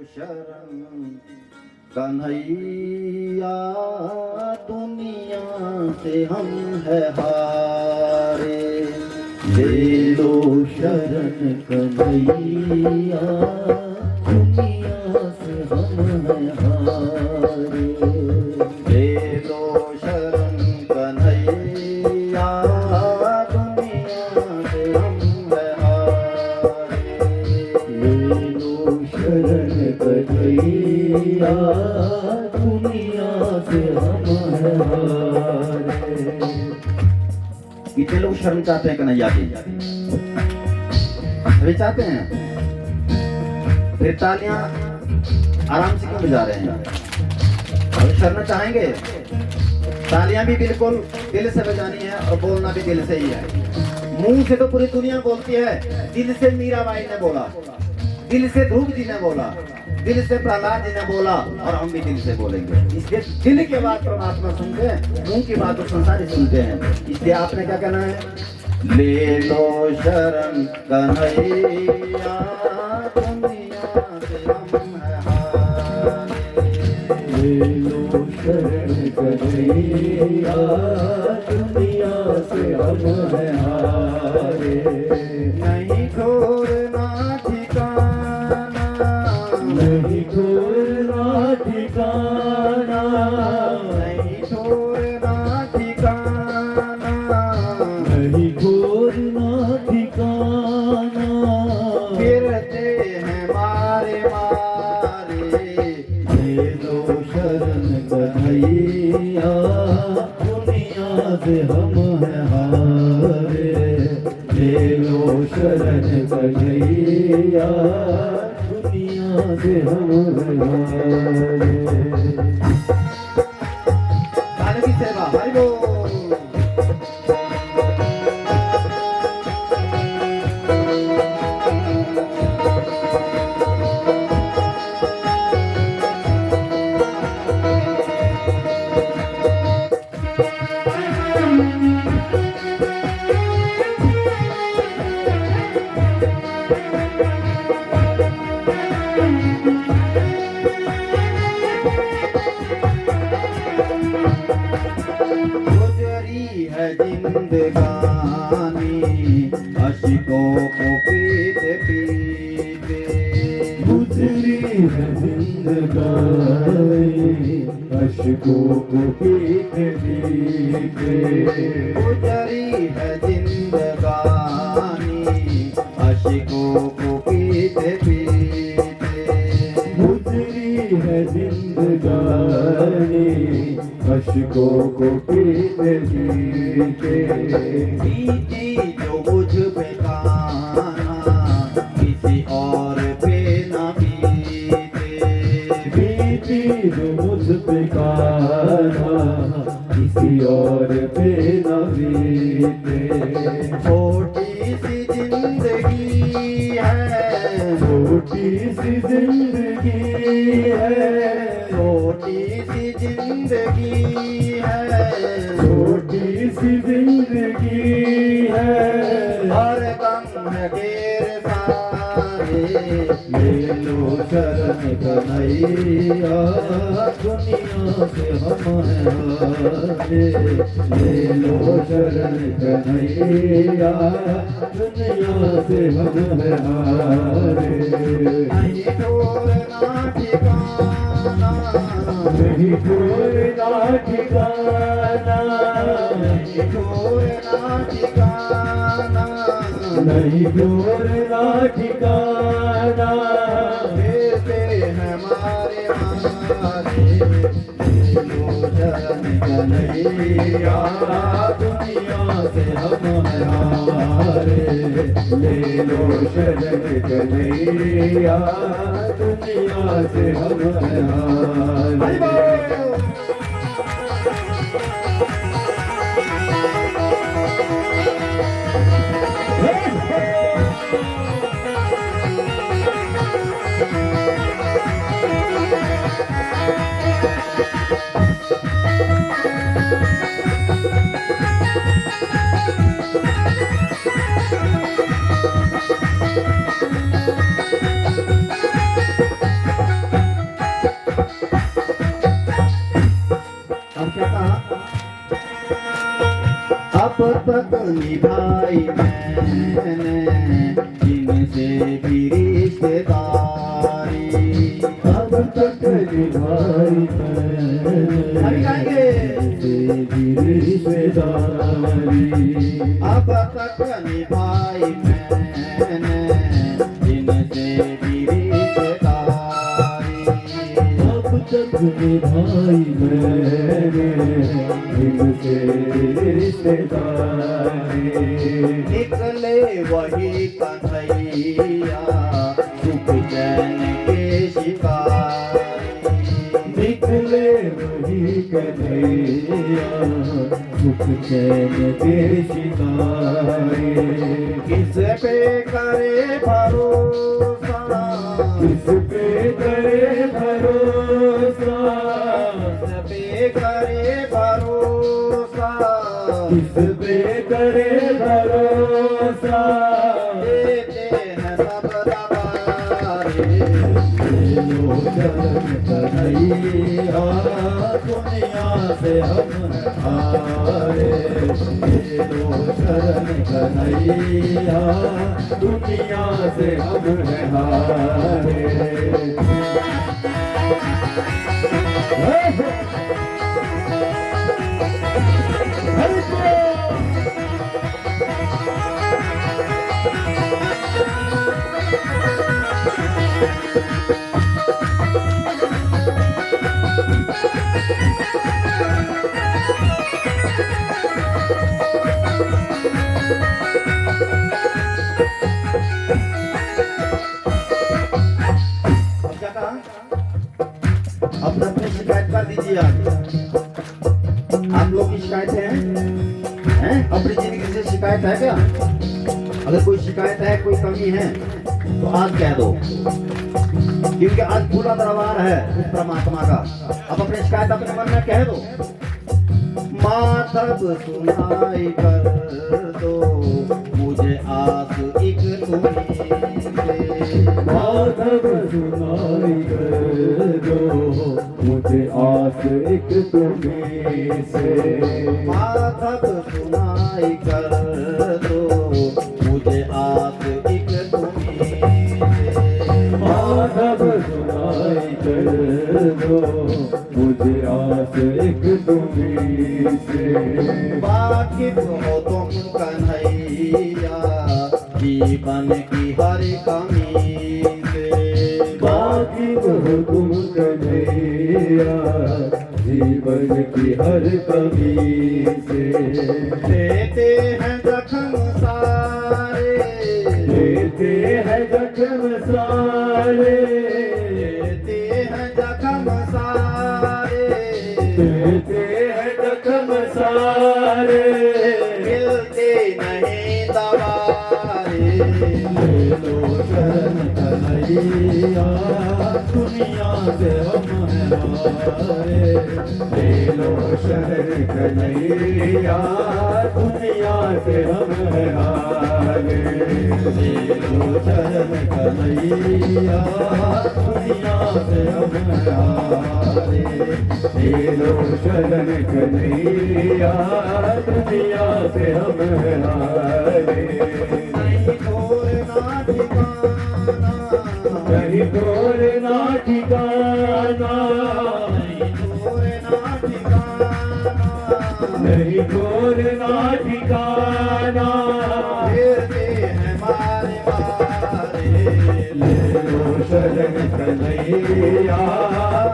शरण कन्हैया दुनिया से हम है हारे, ले लो शरण कन्हैया दुनिया से हम है हारे, ले लो शरण कन्हैया दुनिया से हम है हारे, ले लो शरण कन्हैया दुनिया से हम है हारे। कितने लोग शरण चाहते हैं कन्हैया की? सभी चाहते हैं। फिर तालियां आराम से क्यों बजा रहे हैं? अगर शरण चाहेंगे तालियां भी बिल्कुल दिल से बजानी है और बोलना भी दिल से ही है। मुंह से तो पूरी दुनिया बोलती है, दिल से मीराबाई ने बोला, दिल से ध्रुव जी ने बोला, दिल से प्रहलाद जी ने बोला और हम भी दिल से बोलेंगे। इसलिए दिल की बात परमात्मा सुनते हैं, मुंह की बात तो संसारी सुनते हैं। इसलिए आपने क्या कहना है? ले लो शरण कन्हैया दुनिया से हम है हारे, ले लो शरण कन्हैया दुनिया से हम है हारे, नहीं छोड़ना ठिकाना, नहीं छोड़ना ठिकाना, नहीं छोड़ना ठिकाना, नहीं छोड़ना ठिकाना, फिरते हैं मारे मारे, ले लो शरण कन्हैया दुनिया से हम है हारे, ले लो शरण कन्हैया दुनिया से हम है हारे। गाने की सेवा हरि बोल। गुजरी है जिंदगानी अशिकों को पीते पीते, गुजरी है जिंदगानी अशिकों को पीते पीते, गुजरी है जिंदगानी अशिकों को पीते पीते, गुजरी है जिंदगानी अशिकों को पीते पीते, बीती जो मुझ पे काना किसी और पे न बीते, बीती जो मुझ पे काना किसी और पे न बीते, छोटी सी जिंदगी है, छोटी सी जिंदगी है, छोटी सी जिंदगी है, छोटी सी जिंदगी है, हर दम है ढेर सारे, ले लो शरण कन्हैया दुनिया से हम है हारे, ले लो शरण कन्हैया दुनिया से हम है हारे, नहीं छोड़ना ठिकाना, नहीं छोड़ना ठिकाना, नहीं छोड़ना ठिकाना, नहीं छोड़ना ठिकाना, फिरते हैं मारे मारे, ले लो शरण कन्हैया दुनिया से हम है हारे, ले लो शरण कन्हैया दुनिया से हम है हारे। तक निभाई मैंने जिनसे भी रिश्तेदारी, अब तक निभाई मैंने जिनसे भी रिश्तेदारी, अब तक निभाई मैंने जिनसे भी रिश्तेदारी, अब तक निभाई मैंने जिनसे रिश्तेदारी। निकले वही कन्हैया सुख चैन के शिकारी, निकले वही कन्हैया सुख चैन के शिकारी। किस पे करे भरोसा, किस पे करे भरोसा, किस पे करे भरोसा, किस पे करे भरोसा। देते हैं सब दबारे, लो शरण कन्हैया दुनिया से हम हारे, लो शरण कन्हैया दुनिया से हम हारे। अपना अपनी शिकायत कर दीजिए। आप लोग की शिकायत है? अपनी जिंदगी से शिकायत है क्या? अगर कोई शिकायत है, कोई कमी है तो आज कह दो, क्योंकि आज पूरा दरबार है उस परमात्मा का। अब अपनी शिकायत अपने मन में कह दो। माधव सुनाई कर दो मुझे आस एक तुम्हीं से, माधव सुनाई कर दो मुझे आस एक तुम्हीं से। माधव सुनाई कर दो मुझे आस एक तुम्हीं से, माधव सुनाई कर दो मुझे आस एक तुम्हीं से। वाकिफ हो तुम कन्हैया जीवन की हर कमी से, वाकिफ हो तुम कन्हैया जीवन की हर कमी से। देते हैं जख्म सारे, देते हैं जख्म सारे, देते हैं जख्म सारे, देते हैं जख्म सारे। मिलते नहीं दवारे, ले लो शरण कन्हैया दुनिया से हम हारे, ले लो शरण कन्हैया दुनिया से हम हारे, ले लो शरण कन्हैया दुनिया से हम हारे, ले लो शरण कन्हैया दुनिया से हम हारे। नहीं छोड़ना ठिकाना, कहीं छोड़ना ठिकाना, नहीं छोड़ना ठिकाना, नहीं छोड़ना ठिकाना। फिरते हैं मारे मारे, ले लो शरण कन्हैया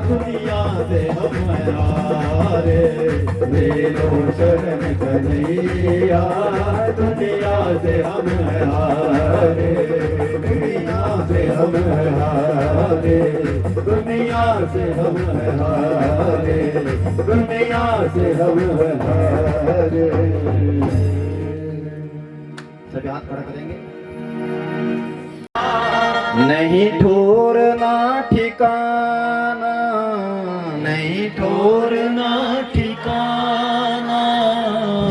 दुनिया से हम हारे, ले लो शरण कन्हैया दुनिया से हम हारे, दुनिया से हम हारे, दुनिया से हम हारे, दुनिया से हम हारे। सभी हाथ खड़ा करेंगे। नहीं ठोरना ठिकाना, नहीं ठोरना ठिकाना,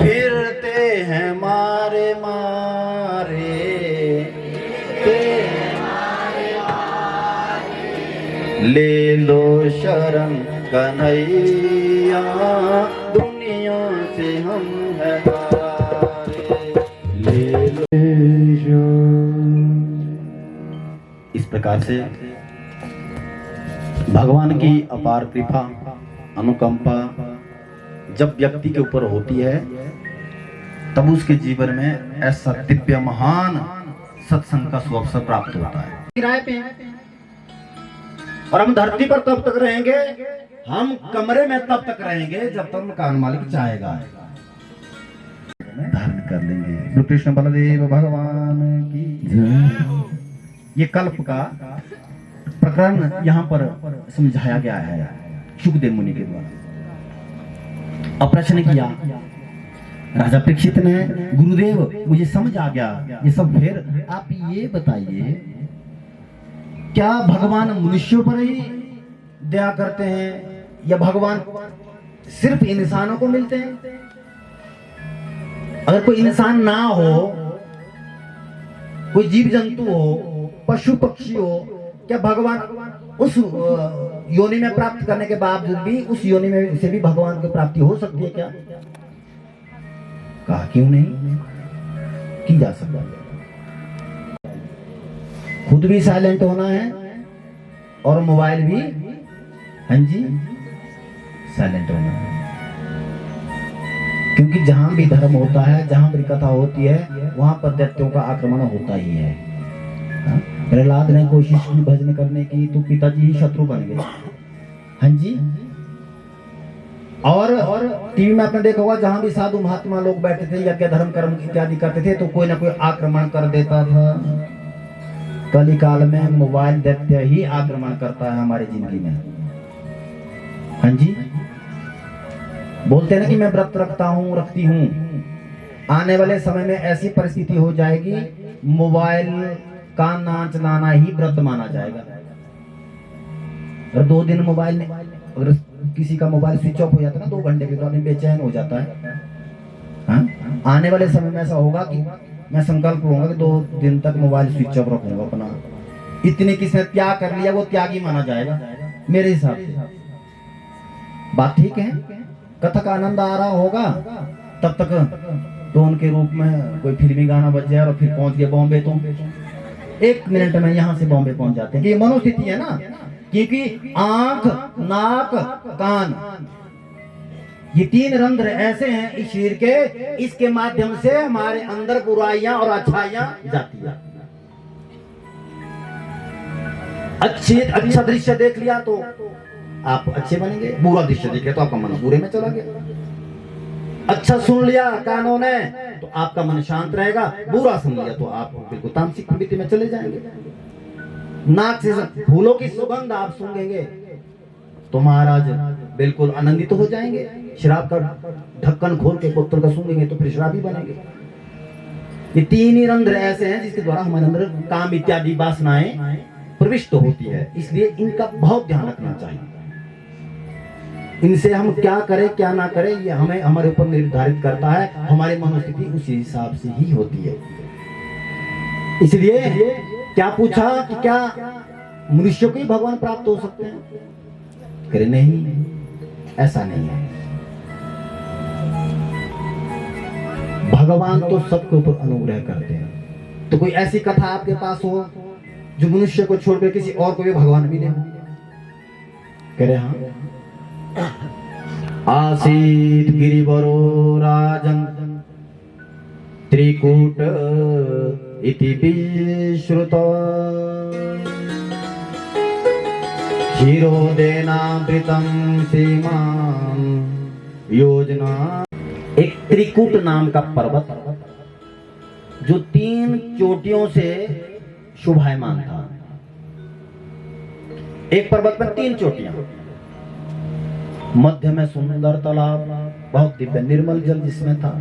फिरते हैं मारे मारे, ले लो शरण कन्हैया दुनिया से हम है हारे। प्रकार से भगवान की अपार कृपा अनुकंपा जब व्यक्ति के ऊपर होती है तब उसके जीवन में ऐसा दिव्य महान सत्संग का सुअवसर प्राप्त होता है। किराए पे हैं और हम धरती पर तब तक रहेंगे, हम कमरे में तब तक रहेंगे जब तक मकान मालिक चाहेगा। धारण कर लेंगे। श्री कृष्ण बलदेव भगवान की जय। ये कल्प का प्रकरण यहाँ पर समझाया गया है शुकदेव मुनि के द्वारा। अब प्रश्न किया राजा परीक्षित ने, गुरुदेव मुझे समझ आ गया ये सब, फिर आप ये बताइए क्या भगवान मनुष्यों पर ही दया करते हैं या भगवान सिर्फ इंसानों को मिलते हैं? अगर कोई इंसान ना हो, कोई जीव जंतु हो, पशु पक्षी हो, क्या भगवान उस योनि में प्राप्त करने के बावजूद भी उस योनि में से भी भगवान की प्राप्ति हो सकती है क्या? कहा क्यों नहीं की जा सकता है। खुद भी साइलेंट होना है और मोबाइल भी, हाँ जी, साइलेंट होना है। क्योंकि जहां भी धर्म होता है, जहां भी कथा होती है, वहां पर दैत्यों का आक्रमण होता ही है। प्रहलाद ने कोशिश की भजन करने की तो पिताजी ही शत्रु बन गए। हाँ जी। और टीवी में आपने देखा होगा जहां भी साधु महात्मा लोग बैठे थे, यज्ञ धर्म कर्म इत्यादि करते थे, तो कोई ना कोई आक्रमण कर देता था। कली काल में मोबाइल दैत्य ही आक्रमण करता है हमारी जिंदगी में। हाँ जी। बोलते हैं ना कि मैं व्रत रखती हूँ। आने वाले समय में ऐसी परिस्थिति हो जाएगी, मोबाइल का ना चलाना ही व्रत माना जाएगा। और 2 दिन मोबाइल, अगर किसी का मोबाइल स्विच ऑफ हो जाता है ना 2 घंटे के बाद, बेचैन हो जाता है। हाँ? आने वाले समय में ऐसा होगा कि मैं संकल्प लूंगा कि 2 दिन तक मोबाइल स्विच ऑफ रखूंगा अपना। इतने किसने त्याग कर लिया वो त्यागी माना जाएगा मेरे हिसाब से। बात ठीक है? कथा का आनंद आ रहा होगा, तब तक टोन के रूप में कोई फिल्मी गाना बज जाए और फिर पहुंच गए बॉम्बे। तो 1 मिनट में यहां से बॉम्बे पहुंच जाते हैं। ये मनोस्थिति है ना, क्योंकि आंख, नाक, कान, ये 3 रंध्र ऐसे हैं इस शरीर के, इसके माध्यम से हमारे अंदर बुराइयां और अच्छाइयां जाती है। अच्छा दृश्य देख लिया तो आप अच्छे बनेंगे, बुरा दृश्य देख लिया तो आपका मन बुरे में चला गया। अच्छा सुन लिया कानों ने तो आपका मन शांत रहेगा, बुरा सुन लिया तो आप बिल्कुल तामसिक प्रवृत्ति में चले जाएंगे। नाक से फूलों की सुगंध आप सूंघेंगे तो महाराज बिल्कुल आनंदित हो जाएंगे। शराब का ढक्कन खोल के बोतल का सूंघेंगे तो फिर शराबी बनेंगे। ये 3 ही रंध्र ऐसे हैं जिसके द्वारा हमारे अंदर काम इत्यादि वासनाएं प्रविष्ट होती है, इसलिए इनका बहुत ध्यान रखना चाहिए। इनसे हम क्या करें क्या ना करें ये हमें हमारे ऊपर निर्धारित करता है, हमारी मनोस्थिति उसी हिसाब से ही होती है। इसलिए क्या पूछा कि क्या मनुष्य को ही भगवान प्राप्त हो सकते हैं? करे नहीं, ऐसा नहीं है। भगवान तो सबके ऊपर अनुग्रह करते हैं। तो कोई ऐसी कथा आपके पास हो जो मनुष्य को छोड़कर किसी और को भी भगवान मिले हो? करे हाँ। आसीत गिरिवरो राजन त्रिकूट इति विश्रुतो क्षीरोदेनावृतं सीमां योजना। एक त्रिकूट नाम का पर्वत जो 3 चोटियों से शोभायमान था। एक पर्वत में 3 चोटियां, मध्य में सुंदर तालाब, बहुत दिव्य निर्मल जल जिसमें था,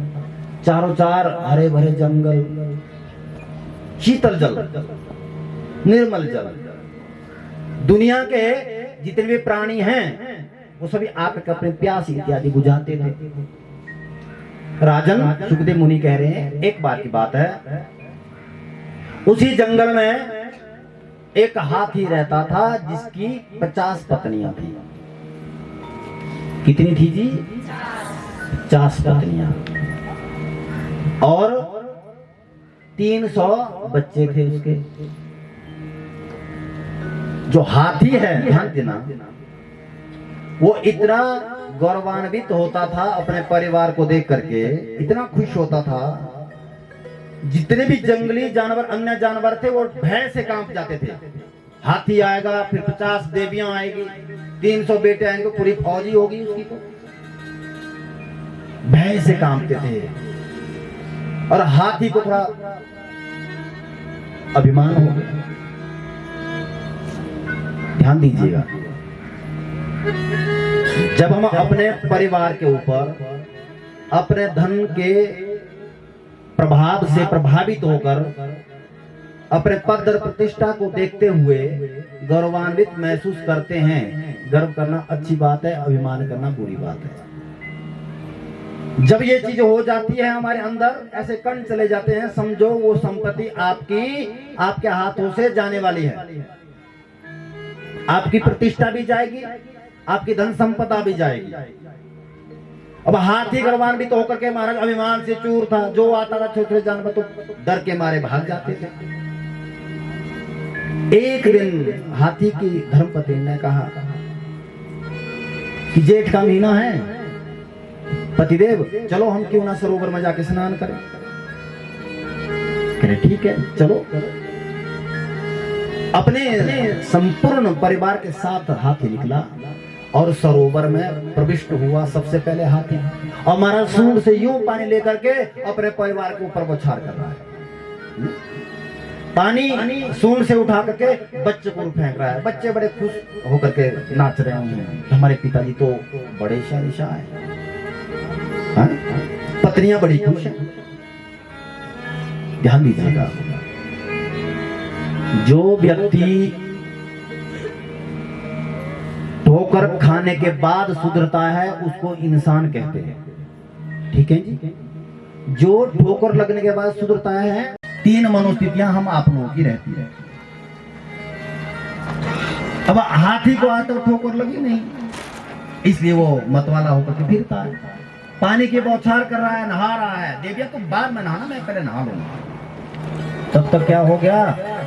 चारों चार हरे भरे जंगल, शीतल जल, निर्मल जल। दुनिया के जितने भी प्राणी हैं वो सभी आकर अपने प्यास इत्यादि बुझाते थे। राजन सुखदेव मुनि कह रहे हैं, एक बार की बात है, उसी जंगल में एक हाथी रहता था जिसकी 50 पत्नियां थी। कितनी थी जी? 50 पत्नियां और 300 बच्चे थे उसके। जो हाथी है, ध्यान देना, वो इतना गौरवान्वित होता था अपने परिवार को देख करके, इतना खुश होता था, जितने भी जंगली जानवर, अन्य जानवर थे, वो भय से कांप जाते थे। हाथी आएगा, फिर 50 देवियां आएगी, 300 बेटे आएंगे, पूरी फौजी होगी उसकी, तो भय से कांपते थे। और हाथी को थोड़ा अभिमान हो गया। ध्यान दीजिएगा, जब हम अपने परिवार के ऊपर अपने धन के प्रभाव से प्रभावित होकर अपने पद और प्रतिष्ठा को देखते हुए गौरवान्वित महसूस करते हैं, गर्व करना अच्छी बात है, अभिमान करना बुरी बात है। जब ये चीज हो जाती है हमारे अंदर, ऐसे कण चले जाते हैं, समझो वो संपत्ति आपके हाथों से जाने वाली है। आपकी प्रतिष्ठा भी जाएगी, आपकी धन संपदा भी जाएगी। अब हाथी गौरवान्वित तो होकर के महाराज अभिमान से चूर था, जो आता था छोटे जानवर तो डर के मारे भाग जाते थे। एक दिन हाथी की धर्मपत्नी ने कहा कि जेठ का महीना है, पतिदेव चलो हम क्यों ना सरोवर में जाके स्नान करें। कह रहे ठीक है चलो। अपने संपूर्ण परिवार के साथ हाथी निकला और सरोवर में प्रविष्ट हुआ। सबसे पहले हाथी, और महाराज सूंड से यूं पानी लेकर के अपने परिवार के ऊपर बौछार कर रहा है। पानी सूंड से उठा करके बच्चे को फेंक रहा है। बच्चे बड़े खुश होकर के नाच रहे हैं, हमारे पिताजी तो बड़े शानशाह हैं। पत्नियां बड़ी खुश हैं। ध्यान दीजिएगा, जो व्यक्ति ठोकर खाने के बाद सुधरता है उसको इंसान कहते हैं। ठीक है जी। जो ठोकर लगने के बाद सुधरता है, 3 मनोस्थितियां हम आप लोगों की रहती है। अब हाथी को आज तक ठोकर लगी नहीं, इसलिए वो मतवाला होकर के फिरता है। पानी की बौछार कर रहा है, नहा रहा है। देविया तो बाद में नहाना, मैं पहले नहा लूंगा। तब तक क्या हो गया,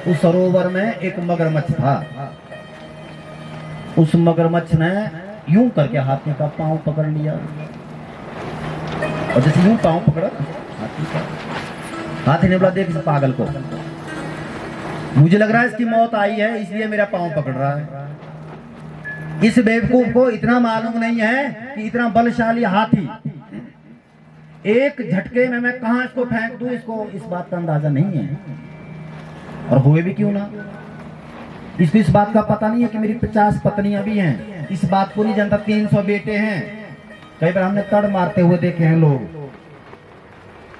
उस सरोवर में एक मगरमच्छ था। उस मगरमच्छ ने यूं करके हाथी का पांव पकड़ लिया, और जैसे यूं पांव पकड़ा हाथी का, हाथी ने बोला देख इस पागल को, मुझे लग रहा है इसकी मौत आई है इसलिए मेरा पांव पकड़ रहा है। इस बेवकूफ को इतना मालूम नहीं है कि इतना बलशाली हाथी एक झटके में मैं कहां इसको फेंक दूं, इसको इस बात का अंदाजा नहीं है। और हुए भी क्यों ना, इसको इस बात का पता नहीं है कि मेरी 50 पत्नियां भी हैं। इस बात को नहीं जानता, 300 बेटे हैं। कई बार हमने तड़ मारते हुए देखे हैं लोग,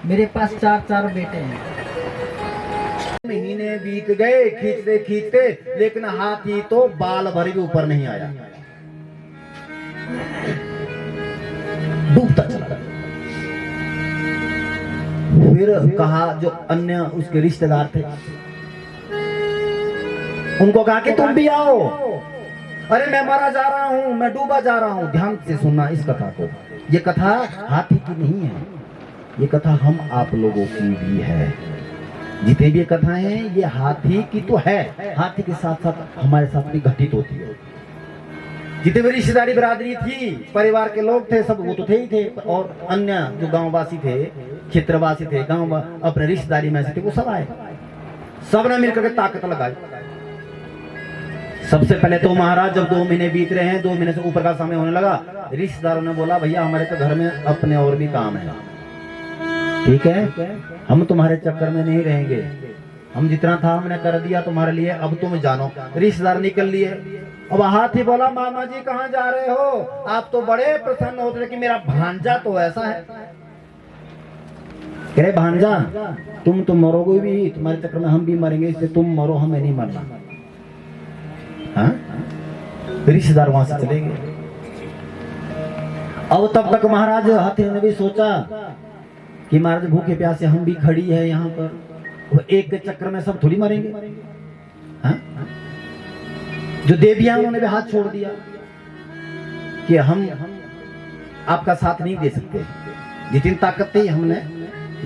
मेरे पास 4 बेटे हैं। महीने बीत गए खींचते खींचते, लेकिन हाथी तो बाल भर भी ऊपर नहीं आया, डूबता चला गया। फिर कहा जो अन्य उसके रिश्तेदार थे उनको कहा कि तुम भी आओ। अरे मैं मारा जा रहा हूं, मैं डूबा जा रहा हूं। ध्यान से सुनना इस कथा को, ये कथा हाथी की नहीं है, ये कथा हम आप लोगों की भी है। जितनी भी कथाएं हैं ये हाथी की तो है, हाथी के साथ साथ हमारे साथ भी घटित होती है। जितने भी रिश्तेदारी बिरादरी थी, परिवार के लोग थे, सब वो तो थे ही थे, और अन्य जो गांववासी थे, क्षेत्रवासी थे, गांव अपने रिश्तेदारी में से थे, वो सब आए। सब ने मिलकर के ताकत लगाई। सबसे पहले तो महाराज जब 2 महीने बीत रहे हैं, 2 महीने से ऊपर का समय होने लगा, रिश्तेदारों ने बोला भैया हमारे तो घर में अपने और भी काम है, ठीक है, हम तुम्हारे चक्कर में नहीं रहेंगे, हम जितना था हमने कर दिया तुम्हारे लिए, अब तुम जानो। रिश्तेदार निकल लिए। अब हाथी बोला मामा जी कहाँ जा रहे हो, आप तो बड़े प्रसन्न होते थे कि मेरा भांजा तो ऐसा है। कह रहे भांजा तुम तो मरोगे भी, तुम्हारे चक्कर में हम भी मरेंगे, इसलिए तुम मरो, हमें नहीं मरना। रिश्तेदार वहां से चले गए। अब तब तक महाराज हाथी ने भी सोचा कि महाराज भूखे प्यासे हम भी खड़ी है यहाँ पर, वो एक के चक्कर में सब थोड़ी मरेंगे। जो देवियां उन्होंने भी हाथ छोड़ दिया कि हम आपका साथ नहीं दे सकते, जितनी ताकत थी हमने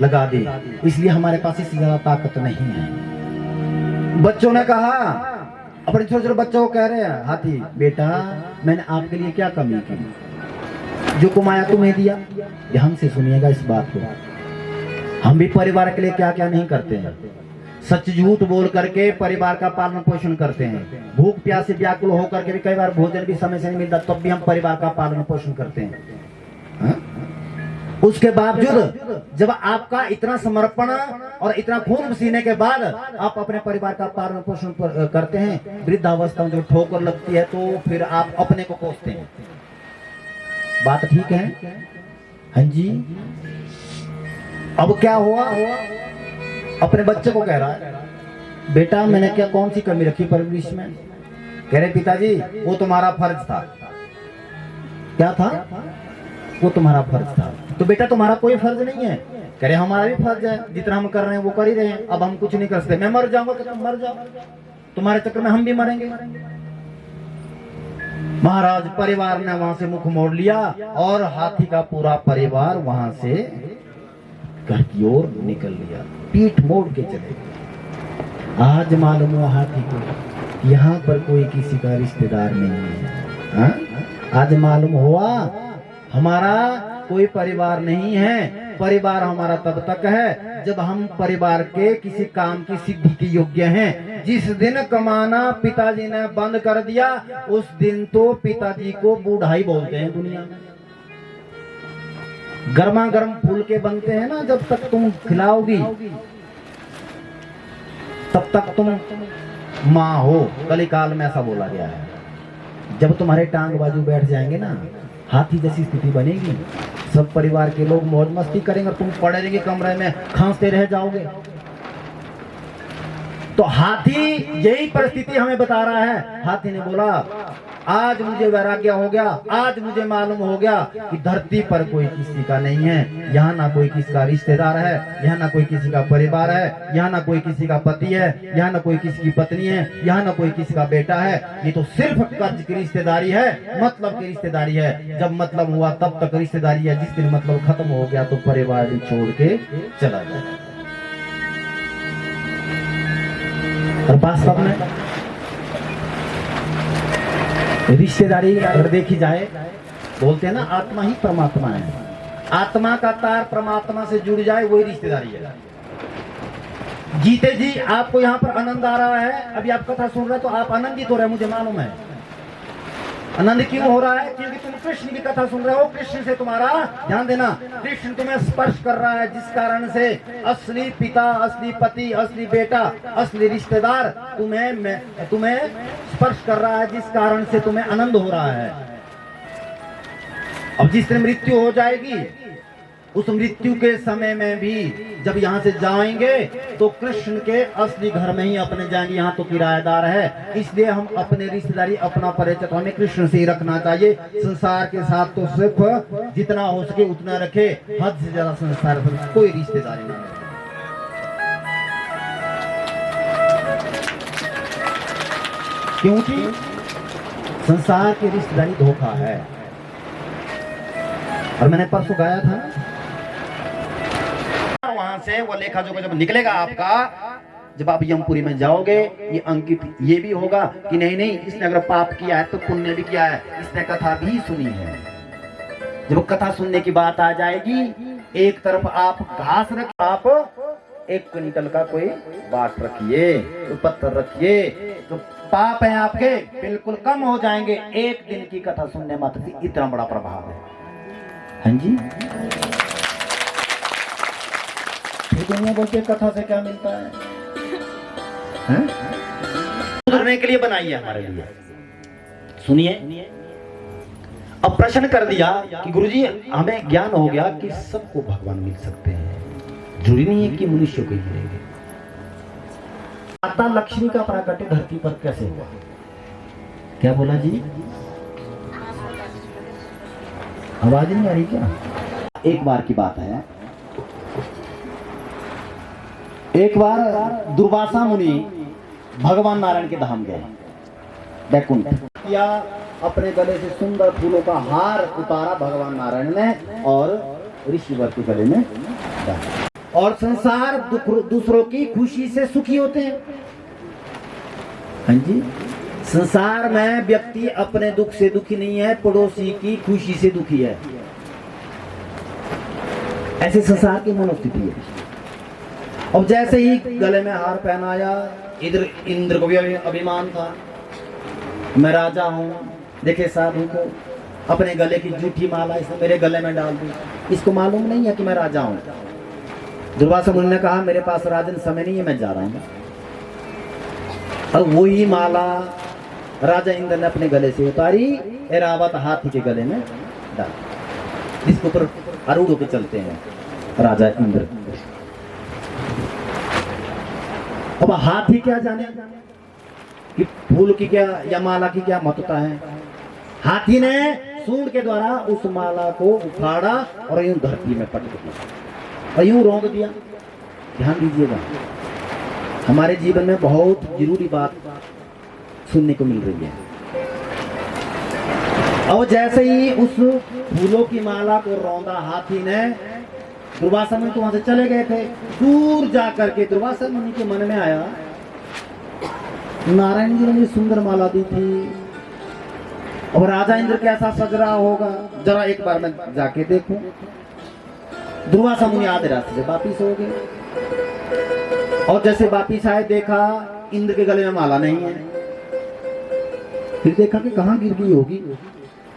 लगा दी, इसलिए हमारे पास इससे ज्यादा ताकत नहीं है। बच्चों ने कहा, अब अपने छोटे छोटे बच्चों को कह रहे हैं, हाथी बेटा मैंने आपके लिए क्या कमी की, जो कमाया तुम्हें दिया। ध्यान से सुनिएगा इस बात को, हम भी परिवार के लिए क्या क्या नहीं करते हैं। सच झूठ बोल करके परिवार का पालन पोषण करते हैं। भूख प्यास से व्याकुल होकर के भी कई बार भोजन भी समय से नहीं मिलता, तब भी हम परिवार का पालन पोषण करते हैं। हा? उसके बावजूद जब आपका इतना समर्पण और इतना खून पसीने के बाद आप अपने परिवार का पालन पोषण करते हैं, वृद्धावस्था में जो ठोकर लगती है तो फिर आप अपने को कोसते हैं। बात ठीक है? हाँ जी। अब क्या हुआ, अपने बच्चे को कह रहा है, बेटा मैंने क्या कौन सी कमी रखी परवरिश में। कह रहे पिताजी वो तुम्हारा फर्ज था। क्या था? वो तुम्हारा फर्ज था। तो बेटा तुम्हारा कोई फर्ज नहीं है। कह रहे हमारा भी फर्ज है, जितना हम कर रहे हैं वो कर ही रहे हैं, अब हम कुछ नहीं कर सकते। मैं मर जाऊंगा तो तुम मर जाओ, तुम्हारे चक्कर में हम भी मरेंगे। महाराज परिवार ने वहां से मुख मोड़ लिया और हाथी का पूरा परिवार वहां से घर की ओर निकल लिया, पीठ मोड़ के चले। आज मालूम हुआ हाथी को यहाँ पर कोई किसी का रिश्तेदार नहीं है। हा? आज मालूम हुआ हमारा कोई परिवार नहीं है। परिवार हमारा तब तक है जब हम परिवार के किसी काम की सिद्धि के योग्य हैं। जिस दिन कमाना पिताजी ने बंद कर दिया उस दिन तो पिताजी को बूढ़ाई बोलते हैं दुनिया में। गर्मा गर्म फूल के बनते हैं ना, जब तक तुम खिलाओगी तब तक तुम माँ हो। कलिकाल में ऐसा बोला गया है। जब तुम्हारे टांग बाजू बैठ जाएंगे ना, हाथी जैसी स्थिति बनेगी। सब परिवार के लोग मौज मस्ती करेंगे और तुम पड़े रहेंगे कमरे में, खांसते रह जाओगे। तो हाथी यही परिस्थिति हमें बता रहा है। हाथी ने बोला आज मुझे वैराग्य हो गया, आज मुझे मालूम हो गया कि धरती पर कोई किसी का नहीं है। यहाँ ना कोई किसी का रिश्तेदार है, यहाँ ना कोई किसी का परिवार है, यहाँ ना कोई किसी का पति है, यहाँ ना कोई किसी की पत्नी है, यहाँ ना कोई किसी का बेटा है। ये तो सिर्फ कर्ज की रिश्तेदारी है, मतलब की रिश्तेदारी है। जब मतलब हुआ तब तक रिश्तेदारी है, जिस दिन मतलब खत्म हो गया तो परिवार भी छोड़ के चला गया। और वास्तव में रिश्तेदारी अगर देखी जाए, बोलते हैं ना आत्मा ही परमात्मा है। आत्मा का तार परमात्मा से जुड़ जाए वही रिश्तेदारी है। जीते जी आपको यहाँ पर आनंद आ रहा है, अभी आप कथा सुन रहे हैं तो आप आनंदित हो रहे हैं, मुझे मालूम है। आनंद क्यों हो रहा है? क्योंकि तुम कृष्ण की कथा सुन रहे हो। कृष्ण से तुम्हारा, ध्यान देना, कृष्ण तुम्हें स्पर्श कर रहा है, जिस कारण से असली पिता, असली पति, असली बेटा, असली रिश्तेदार तुम्हें स्पर्श कर रहा है, जिस कारण से तुम्हें आनंद हो रहा है। अब जिस दिन मृत्यु हो जाएगी, उस मृत्यु के समय में भी जब यहाँ से जाएंगे तो कृष्ण के असली घर में ही अपने जाएंगे। यहाँ तो किराएदार है, इसलिए हम अपने रिश्तेदारी, अपना परिचय हमें कृष्ण से ही रखना चाहिए। संसार के साथ तो सिर्फ जितना हो सके उतना रखे, हद से ज्यादा संसार पर कोई रिश्तेदारी ना रखे। क्योंकि संसार की रिश्तेदारी धोखा है। और मैंने परसों गाया था, वहां से वो लेखा जोखा जब निकलेगा आपका, जब आप यमपुरी में जाओगे, ये अंकित ये भी होगा कि नहीं इसने अगर पाप किया है तो पुण्य भी किया है, इसने कथा भी सुनी है। जब कथा सुनने की बात आ जाएगी, एक तरफ आप घास रख, आप 1 क्विंटल का कोई बाट रखिए, तो पत्थर रखिए, तो पाप है आपके बिल्कुल कम हो जाएंगे। एक दिन की कथा सुनने मात्र से इतना बड़ा प्रभाव है। हाँ जी, दुनिया बोलते कथा से क्या मिलता है? सुधरने के लिए बनाई है हमारे लिए। सुनिए, अब प्रश्न कर दिया कि गुरुजी हमें ज्ञान हो गया कि सबको भगवान मिल सकते हैं, जरूरी नहीं है कि मनुष्य को ही मिलेंगे। माता लक्ष्मी का प्राकट्य धरती पर कैसे हुआ? क्या बोला जी? आवाज नहीं आ रही क्या? एक बार की बात है, एक बार दुर्वासा मुनि भगवान नारायण के धाम गए, बैकुंठ किया, अपने गले से सुंदर फूलों का हार उतारा भगवान नारायण ने और ऋषिवर के गले में डाला। और संसार दूसरों की खुशी से सुखी होते हैं। हाँ जी, संसार में व्यक्ति अपने दुख से दुखी नहीं है, पड़ोसी की खुशी से दुखी है। ऐसे संसार की मनोस्थिति है। अब जैसे ही गले में हार पहनाया, इधर इंद्र को भी अभिमान था, मैं राजा हूं। देखे साधु को, अपने गले की जूठी माला इसने मेरे गले में डाल दी, इसको मालूम नहीं है कि मैं राजा हूं। दुर्वासा मुनि ने कहा मेरे पास राजन समय नहीं है, मैं जा रहा हूं। अब वही माला राजा इंद्र ने अपने गले से उतारी, एरावत हाथी के गले में डाल, जिसके ऊपर आरूढ़ होकर चलते हैं राजा इंद्र। अब हाथी क्या जाने कि फूल की क्या या माला की क्या महत्वता है। हाथी ने सूंड के द्वारा उस माला को उखाड़ा और यूं धरती में पटक दिया और यूं रौंद दिया। ध्यान दीजिएगा, हमारे जीवन में बहुत जरूरी बात सुनने को मिल रही है। और जैसे ही उस फूलों की माला को रौंदा हाथी ने, दुर्वासा मुनि तो वहां से चले गए थे। दूर जाकर के दुर्वासा मुनि के मन में आया, नारायण जी ने मुझे सुंदर माला दी थी, और राजा इंद्र कैसा सज रहा होगा, जरा एक बार मैं जाके देखूं। दुर्वासा मुनि आधे रास्ते से वापिस हो गए, और जैसे वापिस आए देखा इंद्र के गले में माला नहीं है। फिर देखा कि कहां गिर गई होगी,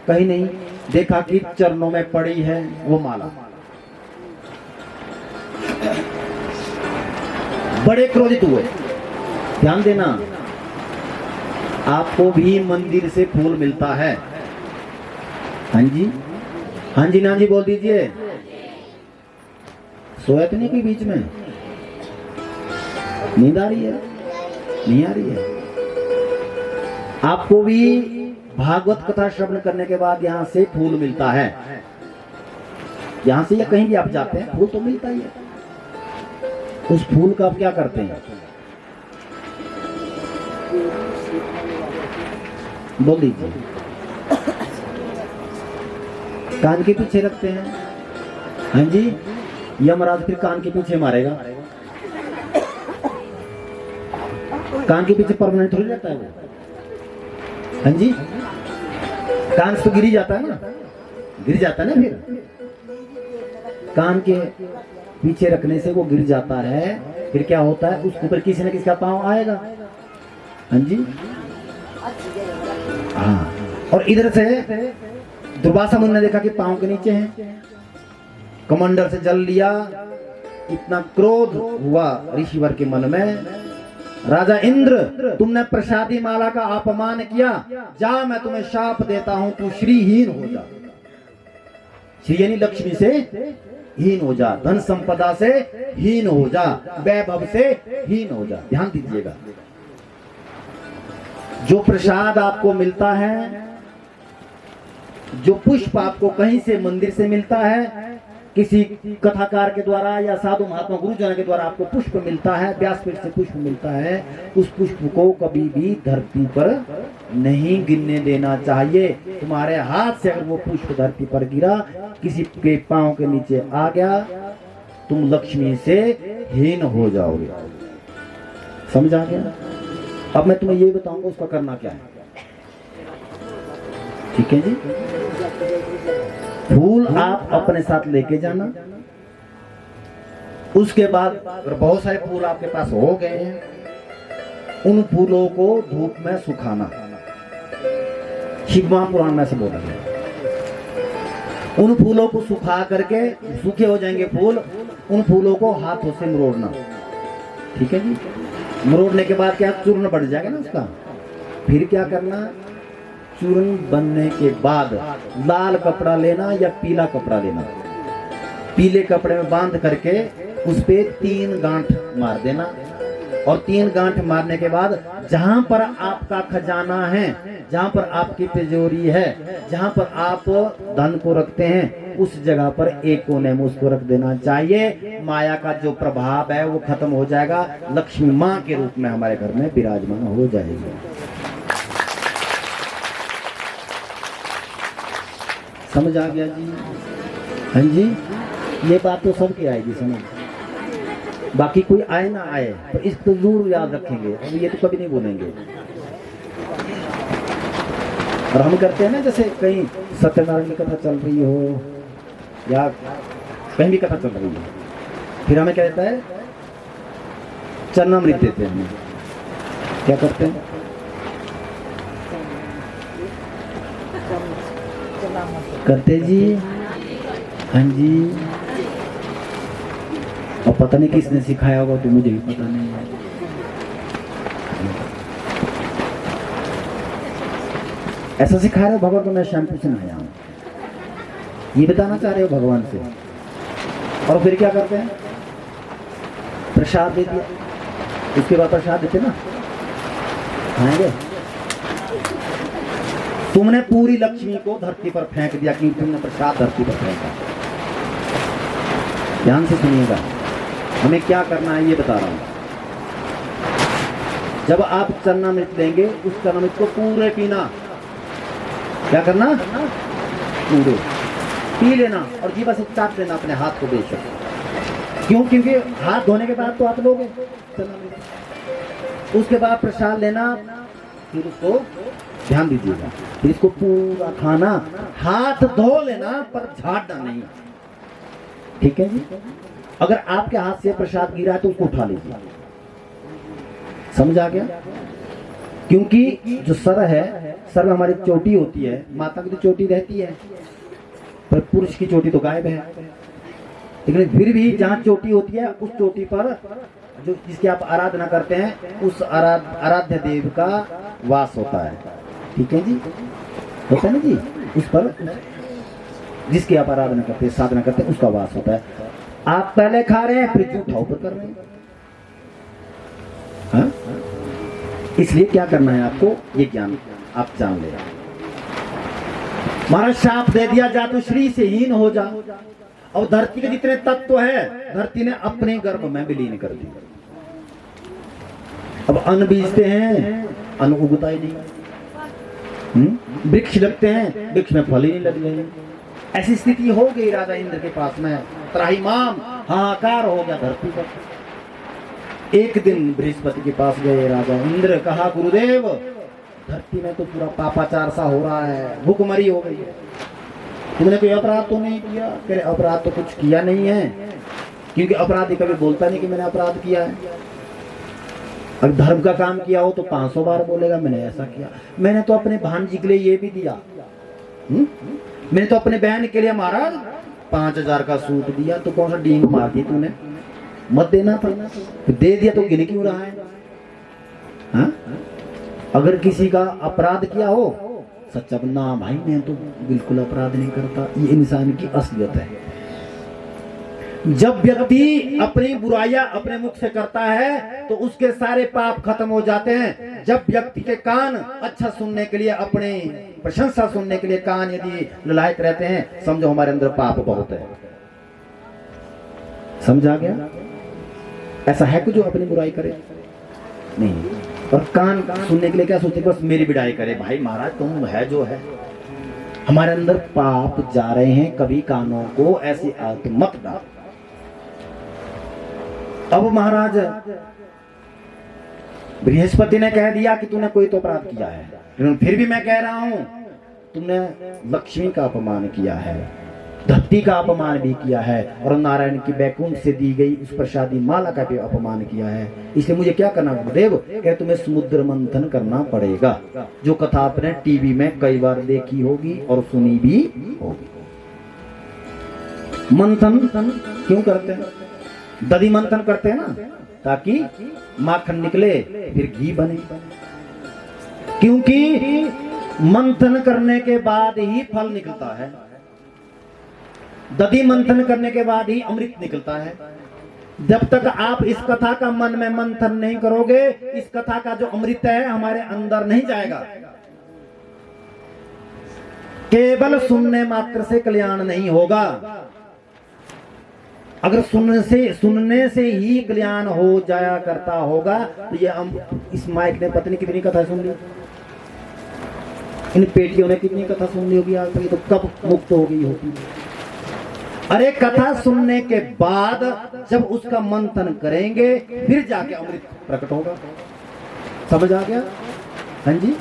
कहीं नहीं। देखा कि चरणों में पड़ी है वो माला। बड़े क्रोधित हुए। ध्यान देना, आपको भी मंदिर से फूल मिलता है। हाँ जी, हाँ जी, ना जी बोल दीजिए। सोया तो नहीं कोई बीच में? नींद आ रही है? नहीं आ रही है? आपको भी भागवत कथा श्रवण करने के बाद यहां से फूल मिलता है। यहां से या कहीं भी आप जाते हैं, फूल तो मिलता ही है। उस फूल का आप क्या करते हैं? बोल दीजिए। कान के पीछे रखते हैं। हाँ जी, यमराज फिर कान के पीछे मारेगा। कान के पीछे परमानेंट थोड़ी रहता है वो। हाँ जी, कान से तो गिर जाता है ना, गिर जाता है ना। फिर कान के पीछे रखने से वो गिर जाता है। फिर क्या होता है, उसके ऊपर किसी न किसी का पांव आएगा। हाँ जी, हाँ। और इधर से दुर्वासा मुनि ने देखा कि पांव के नीचे है, कमंडल से जल लिया। इतना क्रोध हुआ ऋषिवर के मन में, राजा इंद्र तुमने प्रसादी माला का अपमान किया, जा मैं तुम्हें शाप देता हूं, तू श्रीहीन हो जा। श्री यानी लक्ष्मी से हीन हो जा, धन संपदा से हीन हो जा, वैभव से हीन हो जा। ध्यान दीजिएगा, जो प्रसाद आपको मिलता है, जो पुष्प आपको कहीं से मंदिर से मिलता है, किसी कथाकार के द्वारा या साधु महात्मा गुरुजन के द्वारा आपको पुष्प मिलता है, व्यासपीठ से पुष्प मिलता है, उस पुष्प को कभी भी धरती पर नहीं गिरने देना चाहिए। तुम्हारे हाथ से अगर वो पुष्प धरती पर गिरा, किसी के पांव के नीचे आ गया, तुम लक्ष्मी से हीन हो जाओगे। समझ आ गया? अब मैं तुम्हें ये बताऊंगा उसका करना क्या है। ठीक है जी? फूल आप अपने साथ लेके जाना। उसके बाद अगर बहुत सारे फूल आपके पास हो गए हैं, उन फूलों को धूप में सुखाना। शिव महापुराण में से बोला गया, उन फूलों को सुखा करके, सूखे हो जाएंगे फूल, उन फूलों को हाथों से मरोड़ना। ठीक है जी? मरोड़ने के बाद क्या, चूर्ण बढ़ जाएगा ना उसका। फिर क्या करना, चूर्ण बनने के बाद लाल कपड़ा लेना या पीला कपड़ा लेना, पीले कपड़े में बांध करके उस पे 3 गांठ मार देना। और 3 गांठ मारने के बाद जहां पर आपका खजाना है, जहां पर आपकी तिजोरी है, जहां पर आप धन को रखते हैं, उस जगह पर एक कोने में उसको रख देना चाहिए। माया का जो प्रभाव है वो खत्म हो जाएगा, लक्ष्मी माँ के रूप में हमारे घर में विराजमान हो जाएगी। समझ आ गया जी? हाँ जी, ये बात तो सबकी आएगी समझ। बाकी कोई आए ना आए, तो इसको जरूर याद रखेंगे, और ये तो कभी नहीं बोलेंगे। और हम करते हैं ना, जैसे कहीं सत्यनारायण की कथा चल रही हो या कहीं भी कथा चल रही हो, फिर हमें क्या देता है, चरणामृत देते हैं। हमें क्या करते हैं, करते जी, हाँ जी। और पता नहीं किसने सिखाया होगा, तो मुझे भी पता नहीं है। ऐसा सिखा रहे हो भगवान को, मैं शैम्पू से नहाया हूं, ये बताना चाह रहे हो भगवान से। और फिर क्या करते हैं, प्रसाद दे दिया, उसके बाद प्रसाद देते ना, खाएंगे। तुमने पूरी लक्ष्मी को धरती पर फेंक दिया, क्योंकि तुमने प्रसाद धरती पर फेंका। ध्यान से सुनिएगा, हमें क्या करना है ये बता रहा हूं। जब आप चरणामृत लेंगे, उस चरणामृत को पूरे पीना। क्या करना, पूरे पी लेना, और जीवा से चाट लेना अपने हाथ को बेशक। क्यों, क्योंकि हाथ धोने के बाद तो आप लोगे चरणामृत। उसके बाद प्रसाद लेना, फिर उसको ध्यान दीजिएगा, फिर इसको पूरा खाना, हाथ धो लेना पर झाड़ना नहीं, ठीक है जी। अगर आपके हाथ से प्रसाद गिरा है तो उसको उठा लीजिए, समझ आ गया। क्योंकि जो सर है, सर में हमारी चोटी होती है, माता की तो चोटी रहती है, पर पुरुष की चोटी तो गायब है। लेकिन फिर भी जहाँ चोटी होती है, उस चोटी पर जो जिसकी आप आराधना करते हैं, उस आराध्य देव का वास होता है, ठीक है जी, होता है ना जी। उस पर जिसकी आप आराधना करते हैं, साधना करते हैं, उसका वास होता है। आप पहले खा रहे हैं, फिर जूठा ऊपर कर रहे हैं, हाँ? इसलिए क्या करना है आपको, ये ज्ञान आप जान ले। महाराज शाप दे दिया, जा तो श्री से हीन हो जा। और धरती के जितने तत्व है, धरती ने अपने गर्भ में विलीन कर दिया। अब अन्न बीजते हैं, अन्न उगता ही नहीं। वृक्ष लगते हैं, वृक्ष में फल ही नहीं लग रहे। ऐसी स्थिति हो गई राजा इंद्र के पास में, त्राहिमाम हाहाकार हो गया धरती पर। एक दिन बृहस्पति के पास गए राजा इंद्र, कहा गुरुदेव धरती में तो पूरा पापाचार सा हो रहा है, भूखमरी हो गई है, तुमने कोई अपराध तो नहीं किया? कह रहे अपराध तो कुछ किया नहीं है, क्योंकि अपराधी कभी बोलता नहीं कि मैंने अपराध किया है। अगर धर्म का काम किया हो तो 500 बार बोलेगा मैंने ऐसा किया, मैंने तो अपने भांजी के लिए ये भी दिया, मैंने तो अपने बहन के लिए महाराज 5000 का सूट दिया, तो कौन सा डींग मार दी तूने, मत देना था, दे दिया तो गिन क्यों रहा है? हा? अगर किसी का अपराध किया हो, सच्चा ना भाई मैं तो बिल्कुल अपराध नहीं करता, ये इंसान की असलियत है। जब व्यक्ति अपनी बुराइयां अपने मुख से करता है तो उसके सारे पाप खत्म हो जाते हैं। जब व्यक्ति के कान अच्छा सुनने के लिए, अपने प्रशंसा सुनने के लिए कान यदि ललायत रहते हैं, समझो हमारे अंदर पाप बहुत है। समझा गया? ऐसा है कि जो अपनी बुराई करे नहीं, और कान सुनने के लिए क्या सोचते, बस मेरी बिड़ाई करे। भाई महाराज तुम है जो है, हमारे अंदर पाप जा रहे हैं, कभी कानों को ऐसी आदत मत डाल। अब महाराज बृहस्पति ने कह दिया कि तूने कोई तो अपराध किया है, लेकिन फिर भी मैं कह रहा हूं तुमने लक्ष्मी का अपमान किया है, धरती का अपमान भी किया है, और नारायण की बैकुंठ से दी गई उस प्रसादी माला का भी अपमान किया है। इसलिए मुझे क्या करना गुरुदेव? क्या तुम्हें समुद्र मंथन करना पड़ेगा, जो कथा आपने टीवी में कई बार देखी होगी और सुनी भी होगी। मंथन क्यों करते हैं? दधि मंथन करते हैं ना, ताकि माखन निकले फिर घी बने, क्योंकि मंथन करने के बाद ही फल निकलता है, दधि मंथन करने के बाद ही अमृत निकलता है। जब तक आप इस कथा का मन में मंथन नहीं करोगे, इस कथा का जो अमृत है हमारे अंदर नहीं जाएगा। केवल सुनने मात्र से कल्याण नहीं होगा। अगर सुनने से ही कल्याण हो जाया करता होगा तो ये इस माइक ने पत्नी कितनी कथा सुन ली, इन पेटियों ने कितनी कथा सुन ली होगी आज तक, ये तो कब मुक्त हो गई होगी। अरे कथा सुनने के बाद जब उसका मंथन करेंगे फिर जाके अमृत प्रकट होगा। समझ आ गया? हाँ जी।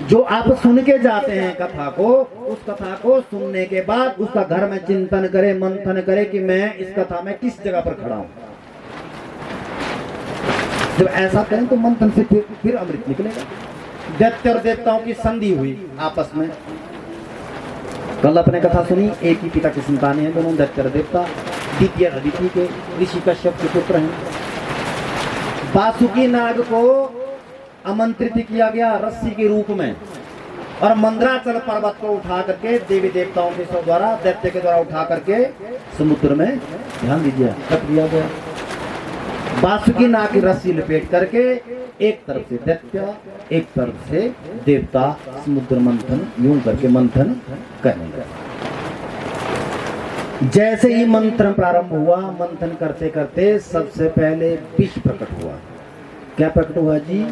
जो आप सुन के जाते हैं कथा को, उस कथा को सुनने के बाद उसका घर में चिंतन करे, मंथन करे कि मैं इस कथा में किस जगह पर खड़ा हूं। जब ऐसा करें तो मंथन से फिर अमृत निकलेगा। दैत्य और देवताओं की संधि हुई आपस में। कल अपने कथा सुनी, एक ही पिता की संतानें हैं दोनों, दैत्य और देवता। द्वितीय अदिति के ऋषि कश्यप के पुत्र हैं। वासुकी नाग को आमंत्रित किया गया रस्सी के रूप में, और मंदराचल पर्वत को उठा करके देवी देवताओं के द्वारा, दैत्य के द्वारा उठा करके समुद्र में, ध्यान दीजिए, रख दिया गया। वासुकी नाग की रस्सी लपेट करके एक तरफ से दैत्य, एक तरफ से देवता समुद्र मंथन यूं करके मंथन करने लगे। जैसे ही मंथन प्रारंभ हुआ, मंथन करते करते सबसे पहले विष प्रकट हुआ। क्या प्रकट हुआ जी?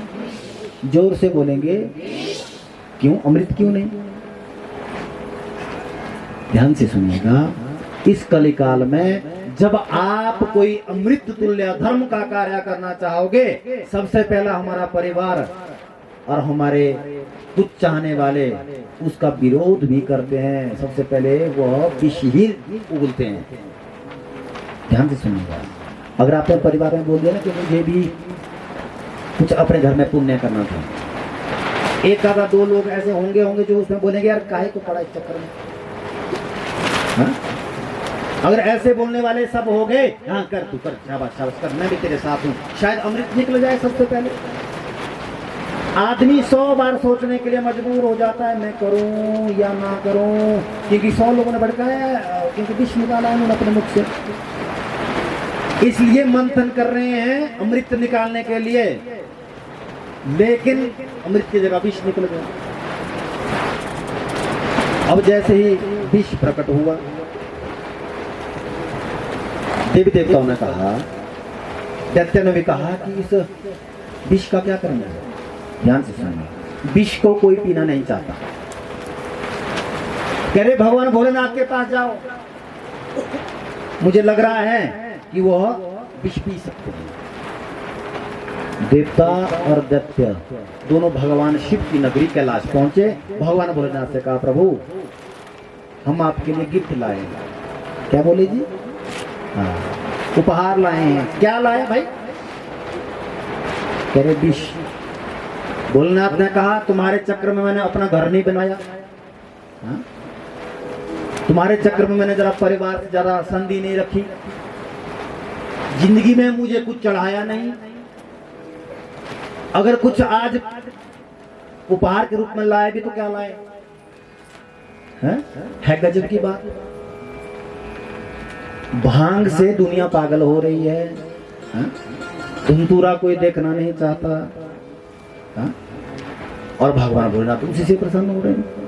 जोर से बोलेंगे। क्यों? अमृत क्यों नहीं? ध्यान से सुनिएगा। इस कलिकाल में जब आप कोई अमृत तुल्य धर्म का कार्य करना चाहोगे, सबसे पहला हमारा परिवार और हमारे कुछ चाहने वाले उसका विरोध भी करते हैं। सबसे पहले वह विष ही उगलते हैं। ध्यान से सुनिएगा। अगर आपने परिवार में बोल दिया ना कि मुझे भी कुछ अपने घर में पुण्य करना था, एक आधा दो लोग ऐसे होंगे जो उसमें बोलेंगे यार काहे को पड़ा इस चक्कर में। हाँ? अगर ऐसे बोलने वाले सब हो गए, हाँ कर तू कर, शाबाश शाबाश कर, मैं भी तेरे साथ हूँ, शायद अमृत निकल जाए। सबसे पहले आदमी 100 बार सोचने के लिए मजबूर हो जाता है, मैं करूं या ना करूं, क्योंकि 100 लोगों ने भड़काया, क्योंकि विष निकाला है उन्होंने अपने मुख से। इसलिए मंथन कर रहे हैं अमृत निकालने के लिए, लेकिन अमृत की जगह विष निकल गया। अब जैसे ही विष प्रकट हुआ, देवी देवताओं ने कहा, दैत्य ने भी कहा कि इस विष का क्या करना है। ध्यान से सुनिए। विष को कोई पीना नहीं चाहता। कह रहे भगवान भोलेनाथ के पास जाओ, मुझे लग रहा है कि वह विष पी सकते हैं। देवता और दैत्य दोनों भगवान शिव की नगरी कैलाश पहुंचे। भगवान भोलेनाथ से कहा, प्रभु हम आपके लिए गिफ्ट लाए। क्या बोले जी? हाँ, उपहार लाए हैं। क्या लाए भाई? कह रहे विष। भोलेनाथ ने कहा, तुम्हारे चक्र में मैंने अपना घर नहीं बनाया, हाँ? तुम्हारे चक्र में मैंने जरा परिवार से जरा संधि नहीं रखी, जिंदगी में मुझे कुछ चढ़ाया नहीं। अगर कुछ आज उपहार के रूप में लाए भी तो क्या लाए? है गजब की बात। भांग से दुनिया पागल हो रही है, धुंतूरा कोई देखना नहीं चाहता, हाँ? और भगवान भोलेनाथ उसी से प्रसन्न हो रहे हैं।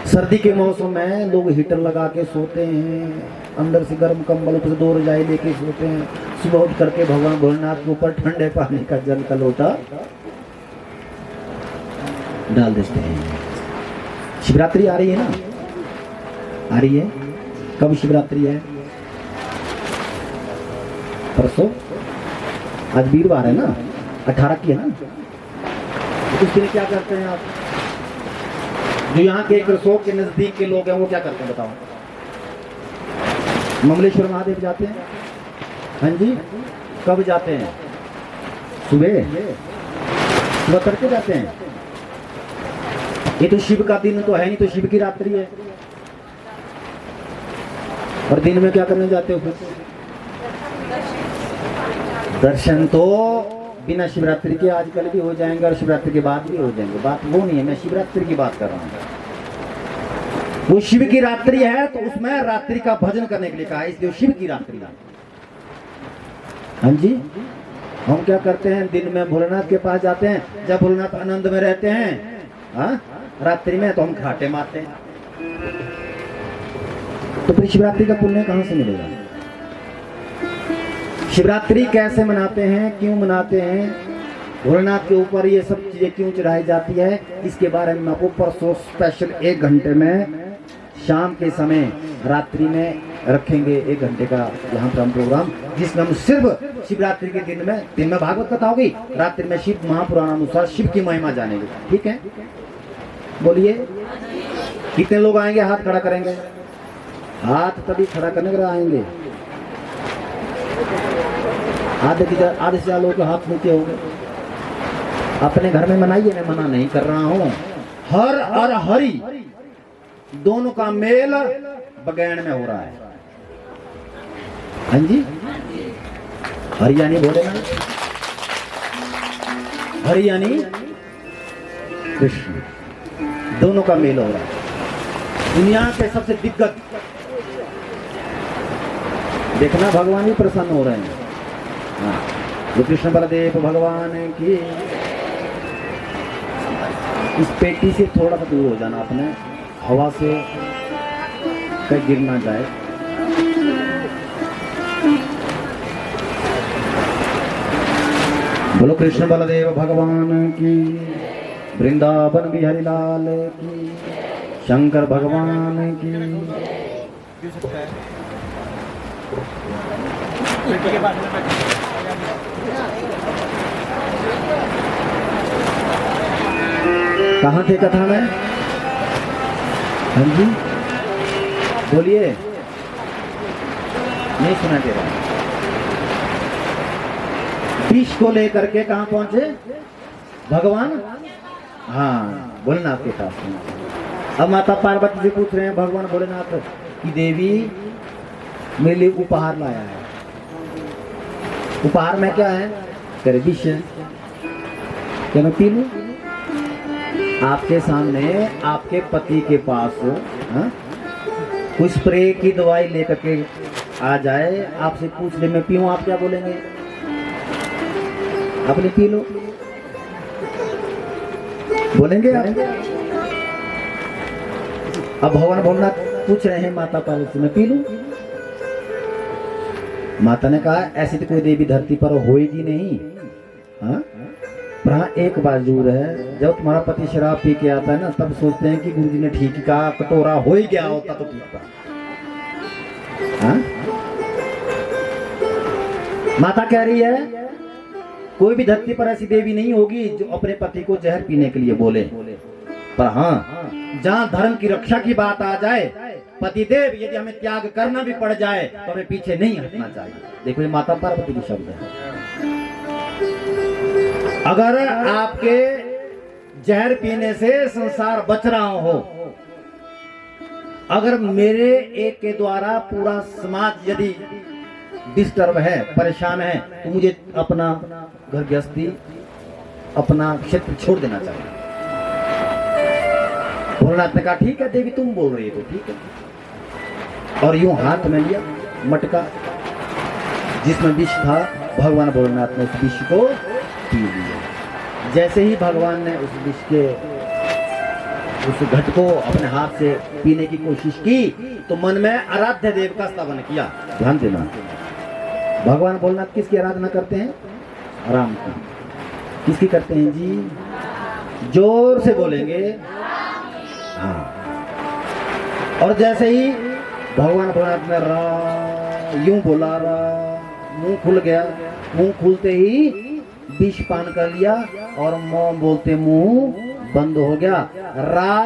सर्दी के मौसम में लोग हीटर लगा के सोते हैं, अंदर से गर्म कंबल, ऊपर से 2 रजाई लेके सोते हैं। सुबह उठ करके भगवान भोलेनाथ के ऊपर ठंडे पानी का जल का लोटा डाल देते हैं। शिवरात्रि आ रही है ना? आ रही है। कब शिवरात्रि है? परसों। आज वीरवार है ना, 18 की है ना। तो उस दिन क्या करते हैं आप? जो यहाँ के कृषक के नजदीक के लोग हैं वो क्या करते हैं बताओ? ममलेश्वर महादेव जाते हैं। हाँ जी। कब जाते हैं? सुबह तड़के जाते हैं। ये तो शिव का दिन तो है नहीं, तो शिव की रात्रि है। और दिन में क्या करने जाते हो फिर? दर्शन तो बिना शिवरात्रि के आजकल भी हो जाएंगे और शिवरात्रि के बाद भी हो जाएंगे। बात वो नहीं है, मैं शिवरात्रि की बात कर रहा हूँ। वो शिव की रात्रि है तो उसमें रात्रि का भजन करने के लिए कहा, इसलिए शिव की रात्रि है। हाँ जी। हम क्या करते हैं? दिन में भोलेनाथ के पास जाते हैं, जब भोलेनाथ आनंद में रहते हैं, हाँ, रात्रि में तो हम घाटे मारते हैं। तो फिर शिवरात्रि का पुण्य कहां से मिलेगा? शिवरात्रि कैसे मनाते हैं, क्यों मनाते हैं, भोलेनाथ के ऊपर ये सब चीजें क्यों चढ़ाई जाती है, इसके बारे में आपको परसों स्पेशल 1 घंटे में शाम के समय रात्रि में रखेंगे। 1 घंटे का यहाँ पर हम प्रोग्राम, जिसमें हम सिर्फ शिवरात्रि के दिन में भागवत कथा होगी, रात्रि में शिव महापुराण अनुसार शिव की महिमा जानेंगे। ठीक है, बोलिए कितने लोग आएंगे? हाथ खड़ा करेंगे। हाथ तभी खड़ा करने के लिए आएंगे। आधे से ज्यादा लोग के हाथ नीचे हो गए। अपने घर में मनाइए, मैं मना नहीं कर रहा हूं। हर और हरि दोनों का मेल बगैन में हो रहा है। हाँ जी, हरियाणी बोले ना, हरियाणी कृष्ण, दोनों का मेल हो रहा है। दुनिया के सबसे दिग्गज, देखना भगवान भी प्रसन्न हो रहे हैं। हाँ, जो कृष्ण बलदेव भगवान की। इस पेटी से थोड़ा सा दूर हो जाना, अपने हवा से कहीं गिर ना जाए। बोलो कृष्ण बलदेव भगवान की, वृंदावन बिहारी लाल की, शंकर भगवान की। कहाँ थे कथा में? हाँ जी, बोलिए, नहीं सुना के रहा। विष को लेकर के कहाँ पहुंचे भगवान? हाँ, भोलेनाथ के पास। अब माता पार्वती से पूछ रहे हैं भगवान भोलेनाथ की देवी मेरे लिए उपहार लाया है। उपहार में क्या है? करे विष। क्या मैं पी लूं? आपके सामने आपके पति के पास कोई स्प्रे की दवाई लेकर के आ जाए, आपसे पूछ ले मैं पीऊं, आप क्या बोलेंगे? आपने पी लो बोलेंगे आप? अब भगवान भोलेनाथ पूछ रहे हैं माता पार्वती, मैं पी लूं? माता ने कहा ऐसी तो कोई देवी धरती पर होएगी नहीं। हाँ, पर हाँ एक बात जरूर है, जब तुम्हारा पति शराब पी के आता है ना, तब सोचते हैं कि गुरुजी ने ठीक कहा, कटोरा हो ही गया होता तो पीता। हाँ? माता कह रही है कोई भी धरती पर ऐसी देवी नहीं होगी जो अपने पति को जहर पीने के लिए बोले। पर हाँ, जहाँ धर्म की रक्षा की बात आ जाए, पतिदेव यदि हमें त्याग करना भी पड़ जाए तो हमें पीछे नहीं हटना चाहिए। देखो ये माता पार्वती की शब्द है। अगर आपके जहर पीने से संसार बच रहा हो, अगर मेरे एक के द्वारा पूरा समाज यदि डिस्टर्ब है, परेशान है, तो मुझे अपना घर गृहस्थी, अपना क्षेत्र छोड़ देना चाहिए। भोलेनाथ ने कहा ठीक है देवी तुम बोल रही हो तो ठीक है। और यूं हाथ में लिया मटका जिसमें विष था, भगवान भोलेनाथ ने उस विष को पी लिया। जैसे ही भगवान ने उस विष के उस घट को अपने हाथ से पीने की कोशिश की तो मन में आराध्य देव का स्तवन किया। ध्यान देना, भगवान भोलेनाथ किसकी आराधना करते हैं? राम की। किसकी करते हैं जी? जोर से बोलेंगे हाँ। और जैसे ही भगवान भोलेनाथ ने रा यूं बोला, रा मुंह खुल गया, मुंह खुलते ही विष पान कर लिया और मौ बोलते मुंह बंद हो गया। रा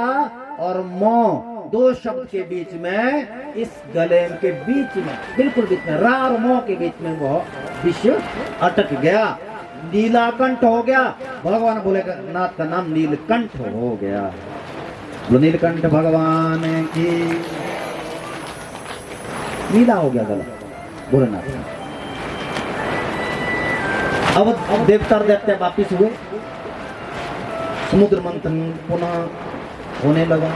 और मौ दो शब्द के बीच में, इस गले के बीच में, बिल्कुल बीच में, रा और मौ के बीच में वो विष अटक गया, नीलाकंठ हो गया। भगवान भोलेनाथ का नाम नीलकंठ हो गया। नीलकंठ भगवान की, नीला हो गया गला भोलेनाथ। अब देवता देवते वापिस हुए, समुद्र मंथन पुनः होने लगा।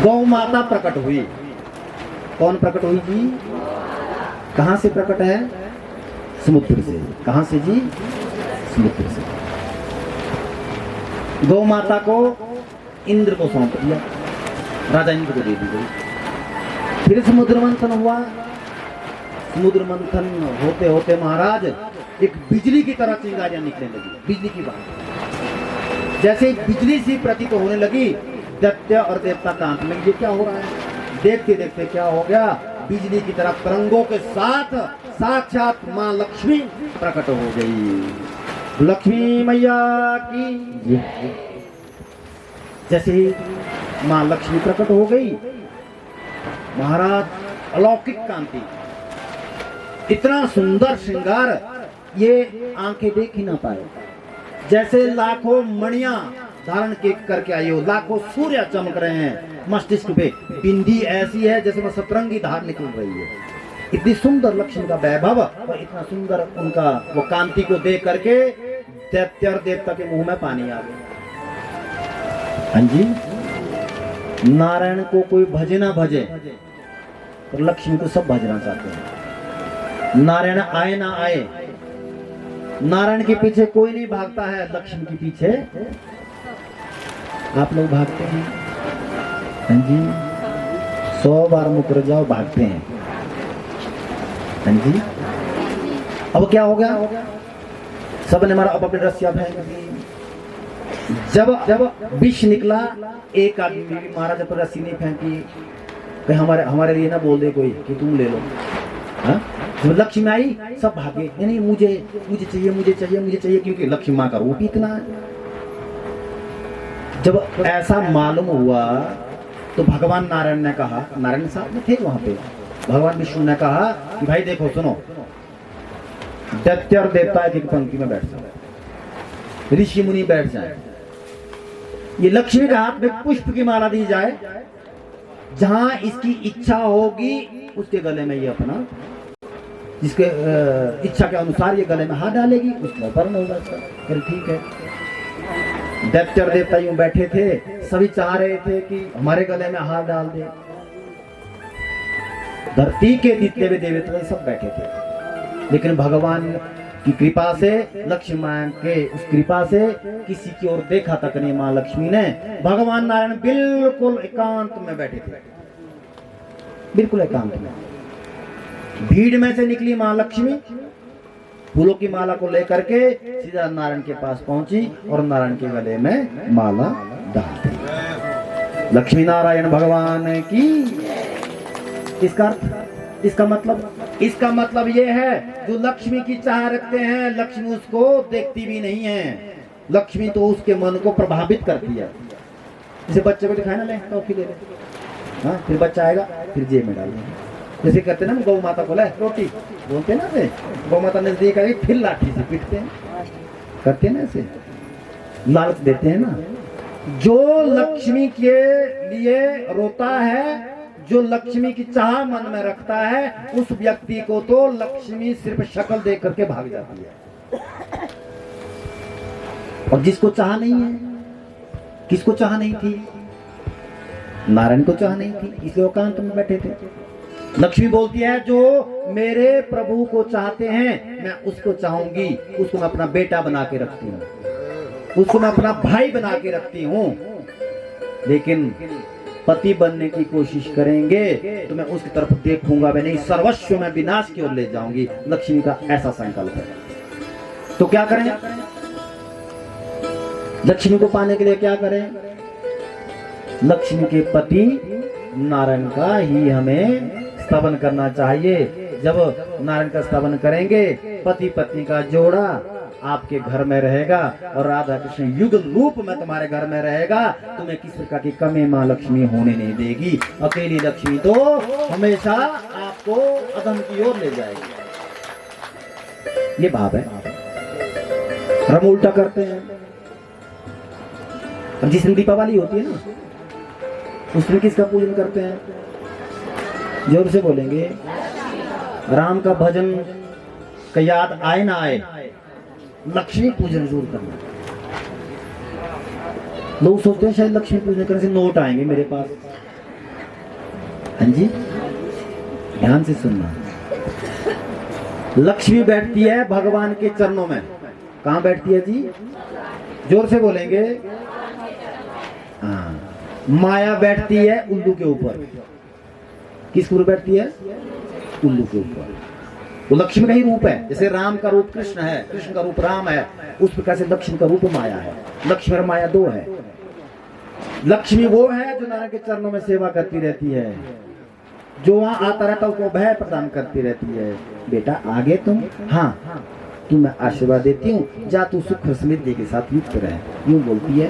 गौ माता प्रकट हुई। कौन प्रकट हुई जी? कहां से प्रकट है? समुद्र से। कहां से जी? समुद्र से। गौ माता को इंद्र को सौंप दिया, राजा इंद्र को दे दी गई। फिर समुद्र मंथन हुआ। समुद्र मंथन होते होते महाराज एक बिजली की तरह चिंगारियां निकलने लगी, बिजली की बात। जैसे बिजली सी प्रतीत होने लगी, दैत्य और देवता कांपने लगे, ये क्या हो रहा है? देखते देखते क्या हो गया, बिजली की तरह तरंगों के साथ साक्षात माँ लक्ष्मी प्रकट हो गई। लक्ष्मी मैया की। जैसे ही माँ लक्ष्मी प्रकट हो गई, महाराज अलौकिक कांति, इतना सुंदर श्रृंगार ये आंखें देख ही ना पाए। जैसे लाखों मणियां धारण के करके आई हो, लाखों सूर्य चमक रहे हैं मस्तिष्क पे। बिंदी ऐसी है जैसे वो सतरंगी धार निकल रही है। इतनी सुंदर लक्ष्मी का वैभव और इतना सुंदर उनका वो कांति को देख करके दैत्य और देवता के मुंह में पानी आ गया। हाँ जी, नारायण को कोई भजे ना भजे, तो लक्ष्मी को सब भजना चाहते हैं। नारायण आए ना आए, नारायण के पीछे कोई नहीं भागता है, लक्ष्मी के पीछे आप लोग भागते हैं। हाँ जी, 100 बार मुकर जाओ भागते हैं। हाँ जी, अब क्या हो गया? सबने मारा, अब अपने रस्सियां फेंक दी। जब विष निकला, एक आदमी भी मारा, जब रस्सी नहीं फेंकी। कहीं हमारे लिए ना बोल दे कोई कि तुम ले लो। हाँ, जब लक्ष्मी आई सब भागे, नहीं मुझे चाहिए, क्योंकि लक्ष्मी माँ का रूप ही इतना है। जब ऐसा मालूम हुआ तो भगवान नारायण ने कहा, नारायण साहब में थे वहां पे, भगवान विष्णु ने कहा कि भाई देखो सुनो, दैत्य और देवता एक पंक्ति में बैठ जाए, ऋषि मुनि बैठ जाए, ये लक्ष्मी के हाथ में पुष्प की माला दी जाए, जहां इसकी इच्छा होगी उसके गले में ये अपना, जिसके इच्छा के अनुसार ये गले में हाथ डालेगी, उसका वर्ण होगा इसका। फिर ठीक है। दैत्य और देवता यूं बैठे थे, सभी चाह रहे थे कि हमारे गले में हाथ डाल दे। धरती के जितने भी देवता सब बैठे थे, लेकिन भगवान की कृपा से, लक्ष्मी मां के उस कृपा से किसी की ओर देखा तक नहीं मां लक्ष्मी ने। भगवान नारायण बिल्कुल एकांत में बैठे थे, बिल्कुल एकांत में। भीड़ में से निकली मां लक्ष्मी, फूलों की माला को लेकर के सीधा नारायण के पास पहुंची और नारायण के गले में माला डाल दी। लक्ष्मी नारायण भगवान की। इसका अर्थ, इसका मतलब ये है, जो लक्ष्मी की चाह रखते हैं, लक्ष्मी उसको देखती भी नहीं है, लक्ष्मी तो उसके मन को प्रभावित करती है। जैसे बच्चे को दिखाए ना, ले टॉफी ले ले, हाँ, फिर बच्चा आएगा, फिर जेब में डालेंगे। जैसे करते ना गौ माता को, ले रोटी बोलते ना, से गौ माता नजदीक आई फिर लाठी से पीटते हैं, करते हैं ना, ऐसे लालच देते हैं ना। जो लक्ष्मी के लिए रोता है, जो लक्ष्मी की चाह मन में रखता है, उस व्यक्ति को तो लक्ष्मी सिर्फ शक्ल देख करके भाग जाती है। और जिसको चाह नहीं है, किसको चाह नहीं थी? नारायण को चाह नहीं थी, इसलिए एकांत में बैठे थे। लक्ष्मी बोलती है, जो मेरे प्रभु को चाहते हैं, मैं उसको चाहूंगी, उसको मैं अपना बेटा बना के रखती हूँ, उसको मैं अपना भाई बना के रखती हूँ। लेकिन पति बनने की कोशिश करेंगे तो मैं उसकी तरफ देखूंगा भी नहीं, सर्वस्व में विनाश की ओर ले जाऊंगी। लक्ष्मी का ऐसा संकल्प है। तो क्या करें? लक्ष्मी को पाने के लिए क्या करें? लक्ष्मी के पति नारायण का ही हमें स्तवन करना चाहिए। जब नारायण का स्तवन करेंगे, पति पत्नी का जोड़ा आपके घर में रहेगा और राधा कृष्ण युगल रूप में तुम्हारे घर में रहेगा। तुम्हें किसी प्रकार की कमी माँ लक्ष्मी होने नहीं देगी। अकेली लक्ष्मी तो हमेशा आपको अधम की ओर ले जाएगी। ये भाव है। हम उल्टा करते हैं। और जिस दिन दीपावली होती है ना, उस दिन किसका पूजन करते हैं? जोर से बोलेंगे, राम का भजन का याद आए ना आए, लक्ष्मी पूजन जरूर करना। लोग सोचते हैं शायद लक्ष्मी पूजन करने से नोट आएंगे मेरे पास। हाँ जी, ध्यान से सुनना। लक्ष्मी बैठती है भगवान के चरणों में। कहाँ बैठती है जी? जोर से बोलेंगे। हाँ, माया बैठती है उल्लू के ऊपर। किस ऊपर बैठती है? उल्लू के ऊपर। वो लक्ष्मी का ही रूप है। जैसे राम का रूप कृष्ण है, कृष्ण का रूप राम है, उस प्रकार से लक्ष्मी का रूप माया है। लक्ष्मी और माया दो है। लक्ष्मी वो है जो नारायण के चरणों में सेवा करती रहती है। जो वहाँ आता रहता है उसको भय प्रदान करती रहती है, बेटा आगे तुम, हाँ तू मैं आशीर्वाद देती हूँ, जा तू सुख समृद्धि के साथ युक्त रहे, यूं बोलती है।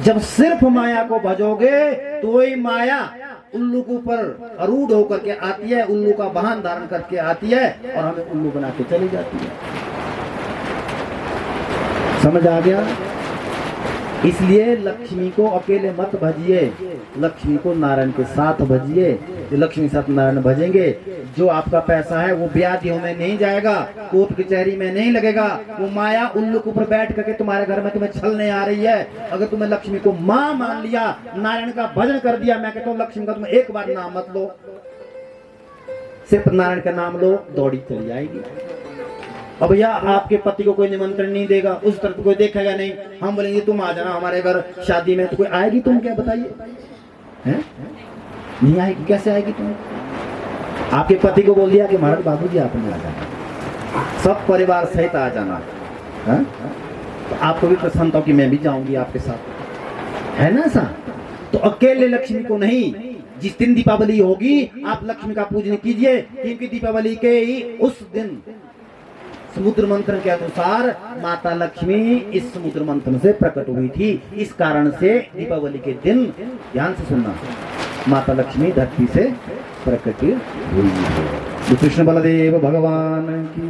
जब सिर्फ माया को भजोगे तो वही माया उल्लू के ऊपर आरूढ़ होकर के आती है, उल्लू का वाहन धारण करके आती है और हमें उल्लू बना के चली जाती है। समझ आ गया? इसलिए लक्ष्मी को अकेले मत भजिए, लक्ष्मी को नारायण के साथ भजिए। जो लक्ष्मी के साथ नारायण भजेंगे, जो आपका पैसा है वो ब्याधियों में नहीं जाएगा, कोर्ट कचहरी में नहीं लगेगा। वो माया उल्लू के ऊपर बैठ करके तुम्हारे घर में तुम्हें छलने आ रही है। अगर तुमने लक्ष्मी को माँ मान लिया, नारायण का भजन कर दिया, मैं कहता हूँ लक्ष्मी का तुम एक बार नाम मत लो, सिर्फ नारायण का नाम लो, दौड़ी चली जाएगी। अब भैया आपके पति को कोई निमंत्रण नहीं देगा, उस तरफ कोई देखेगा नहीं, हम बोलेंगे तुम आ जाना हमारे घर शादी में, तो कोई आएगी? तुम क्या बताइए, हैं? नहीं आएगी। कैसे आएगी तुम? आपके पति को बोल दिया कि महाराज बाबूजी आपने आ जाना, सब परिवार सहित आ जाना, है? तो आपको भी प्रसन्नता हो कि मैं भी जाऊंगी आपके साथ, है ना ऐसा? तो अकेले लक्ष्मी को नहीं, जिस दिन दीपावली होगी आप लक्ष्मी का पूजन कीजिए, क्योंकि दीपावली के ही उस दिन समुद्र मंथन के अनुसार माता लक्ष्मी इस समुद्र मंथन से प्रकट हुई थी। इस कारण से दीपावली के दिन, ध्यान से सुनना, माता लक्ष्मी धरती से प्रकट हुई है। कृष्ण बलदेव भगवान की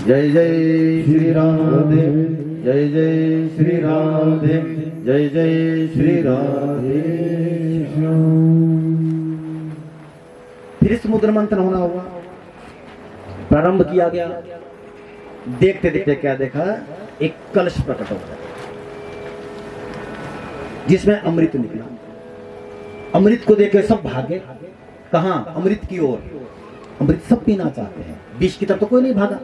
जय। जय श्री राधे, जय जय श्री राधे, जय जय श्री राधे। फिर समुद्र मंथन होना होगा, प्रारंभ किया गया। देखते देखते क्या देखा, एक कलश प्रकट हो गया जिसमें अमृत निकला। अमृत को देख के सब भागे, कहां? अमृत की ओर। अमृत सब पीना चाहते हैं, विष की तरफ तो कोई नहीं भागा।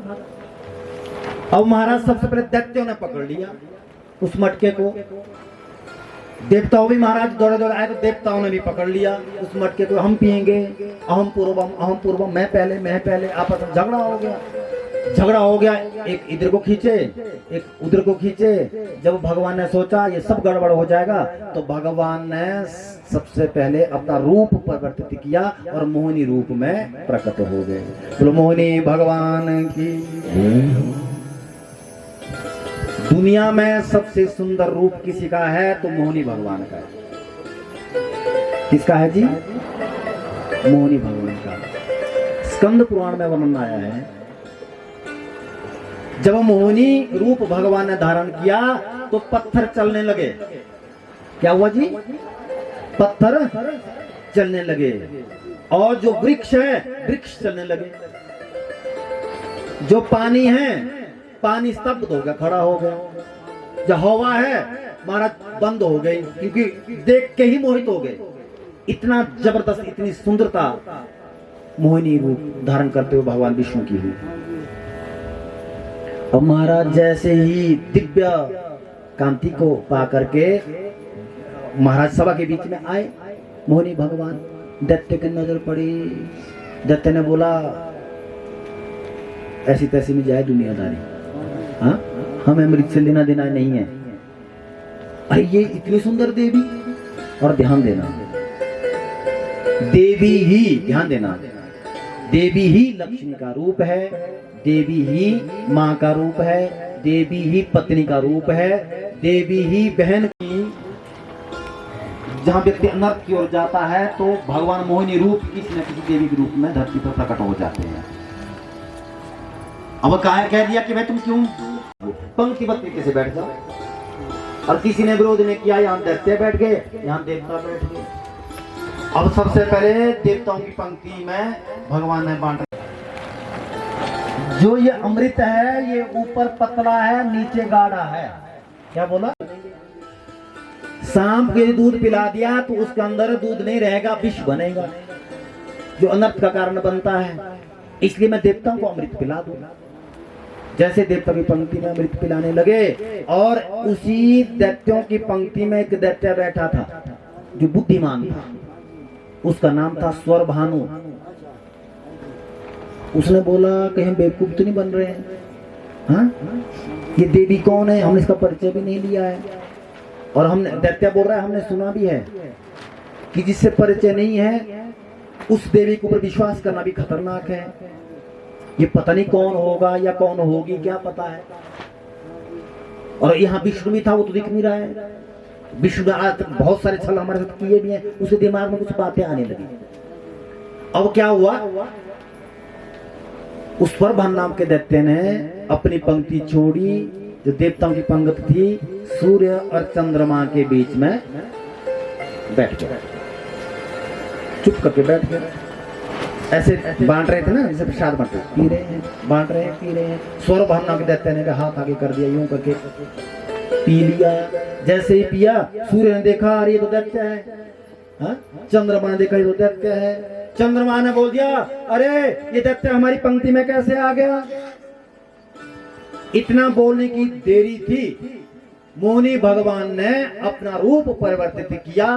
अब महाराज सबसे पहले दैत्यों ने पकड़ लिया उस मटके को। देवताओं भी महाराज दौड़े दौड़े आए, तो देवताओं ने भी पकड़ लिया उस मटके को। हम पिएंगे, अहम पूर्वम, मैं पहले। आपस में झगड़ा हो गया। एक इधर को खींचे, एक उधर को खींचे। जब भगवान ने सोचा ये सब गड़बड़ हो जाएगा, तो भगवान ने सबसे पहले अपना रूप परिवर्तित किया और मोहिनी रूप में प्रकट हो गए। बोलो मोहिनी भगवान की। दुनिया में सबसे सुंदर रूप किसी का है तो मोहिनी भगवान का है। किसका है जी? मोहिनी भगवान का। स्कंद पुराण में वर्णन आया है, जब मोहिनी रूप भगवान ने धारण किया तो पत्थर चलने लगे। क्या हुआ जी? पत्थर चलने लगे, और जो वृक्ष है वृक्ष चलने लगे। जो पानी है, पानी स्तब्ध हो गया, खड़ा हो गया। जो हवा है महाराज बंद हो गई, क्योंकि देख के ही मोहित हो गए। इतना जबरदस्त, इतनी सुंदरता मोहिनी रूप धारण करते हुए भगवान विष्णु की हुई। और महाराज जैसे ही दिव्य कांति को पा करके महाराज सभा के बीच में आए मोहिनी भगवान, दैत्य की नजर पड़ी। दैत्य ने बोला ऐसी तैसी में जाए दुनियादारी, हाँ हमें अमृत से लेना देना नहीं है। अरे ये इतनी सुंदर देवी, और ध्यान देना देवी ही, ध्यान देना देवी ही लक्ष्मी का रूप है, देवी ही माँ का रूप है, देवी ही पत्नी का रूप है, देवी ही बहन की। जहाँ व्यक्ति अनर्थ की ओर जाता है तो भगवान मोहिनी रूप किसी न किसी देवी के रूप में धरती पर प्रकट हो जाते हैं। अब कह दिया कि भाई तुम क्यों पंक्तिबद्ध तरीके से बैठ जाओ, और किसी ने विरोध नहीं किया। यहाँ दैत्य बैठ गए, यहाँ देवता बैठ गए। अब सबसे पहले देवताओं की पंक्ति में भगवान ने बांटा। जो ये अमृत है ये ऊपर पतला है, नीचे गाढ़ा है। क्या बोला? सांप के दूध पिला दिया तो उसके अंदर दूध नहीं रहेगा, विष बनेगा, जो अनर्थ का कारण बनता है। इसलिए मैं देवताओं को अमृत पिला दूंगा। जैसे देवता की पंक्ति में अमृत पिलाने लगे, और उसी दैत्यों की पंक्ति में एक दैत्य बैठा था जो बुद्धिमान था, उसका नाम था स्वर भानु। उसने बोला कहीं बेवकूफ तो नहीं बन रहे हैं, हाँ ये देवी कौन है, हमने इसका परिचय भी नहीं लिया है। और हमने, दैत्य बोल रहा है हमने सुना भी है कि जिससे परिचय नहीं है उस देवी के ऊपर विश्वास करना भी खतरनाक है। ये पता नहीं कौन होगा या कौन होगी, क्या पता है। और यहाँ विष्णु भी था, वो तो दिख नहीं रहा है। विष्णु ने आज तक बहुत सारे छल हमारे साथ किए भी हैं, उसके दिमाग में कुछ बातें आने लगी। अब क्या हुआ, उस पर भान नाम के दैत्य ने अपनी पंक्ति छोड़ी, जो देवताओं की पंक्ति थी, सूर्य और चंद्रमा के बीच में बैठ गया, चुप करके बैठ गया। ऐसे बांट रहे थे ना, जैसे प्रसाद बांट रहे, पी रहे हैं, बांट रहे हैं, पी रहे हैं। सौरभ भान नाम के दैत्य ने हाथ आगे कर दिया, यूं करके पी लिया। जैसे ही पिया, सूर्य ने देखा अरे ये तो दैत्य है, हाँ? चंद्रमा ने देखा ये तो दैत्य है। चंद्रमा ने बोल दिया अरे ये दैत्य हमारी पंक्ति में कैसे आ गया। इतना बोलने की देरी थी, मोहिनी भगवान ने अपना रूप परिवर्तित किया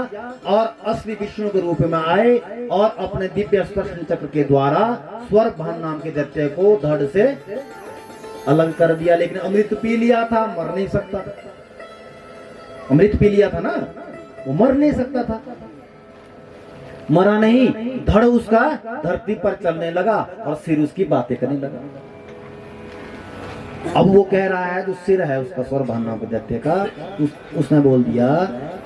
और असली विष्णु के रूप में आए और अपने दिव्य स्पर्शन चक्र के द्वारा स्वर भान नाम के दैत्य को धड़ से अलग कर दिया। लेकिन अमृत पी लिया था, मर नहीं सकता। अमृत पी लिया था ना, वो मर नहीं सकता था। मरा नहीं, धड़ उसका धरती पर चलने लगा और सिर उसकी बातें करने लगा। अब वो कह रहा है, जो सिर है उसका स्वर भान नाम के दैत्य का, उसने बोल दिया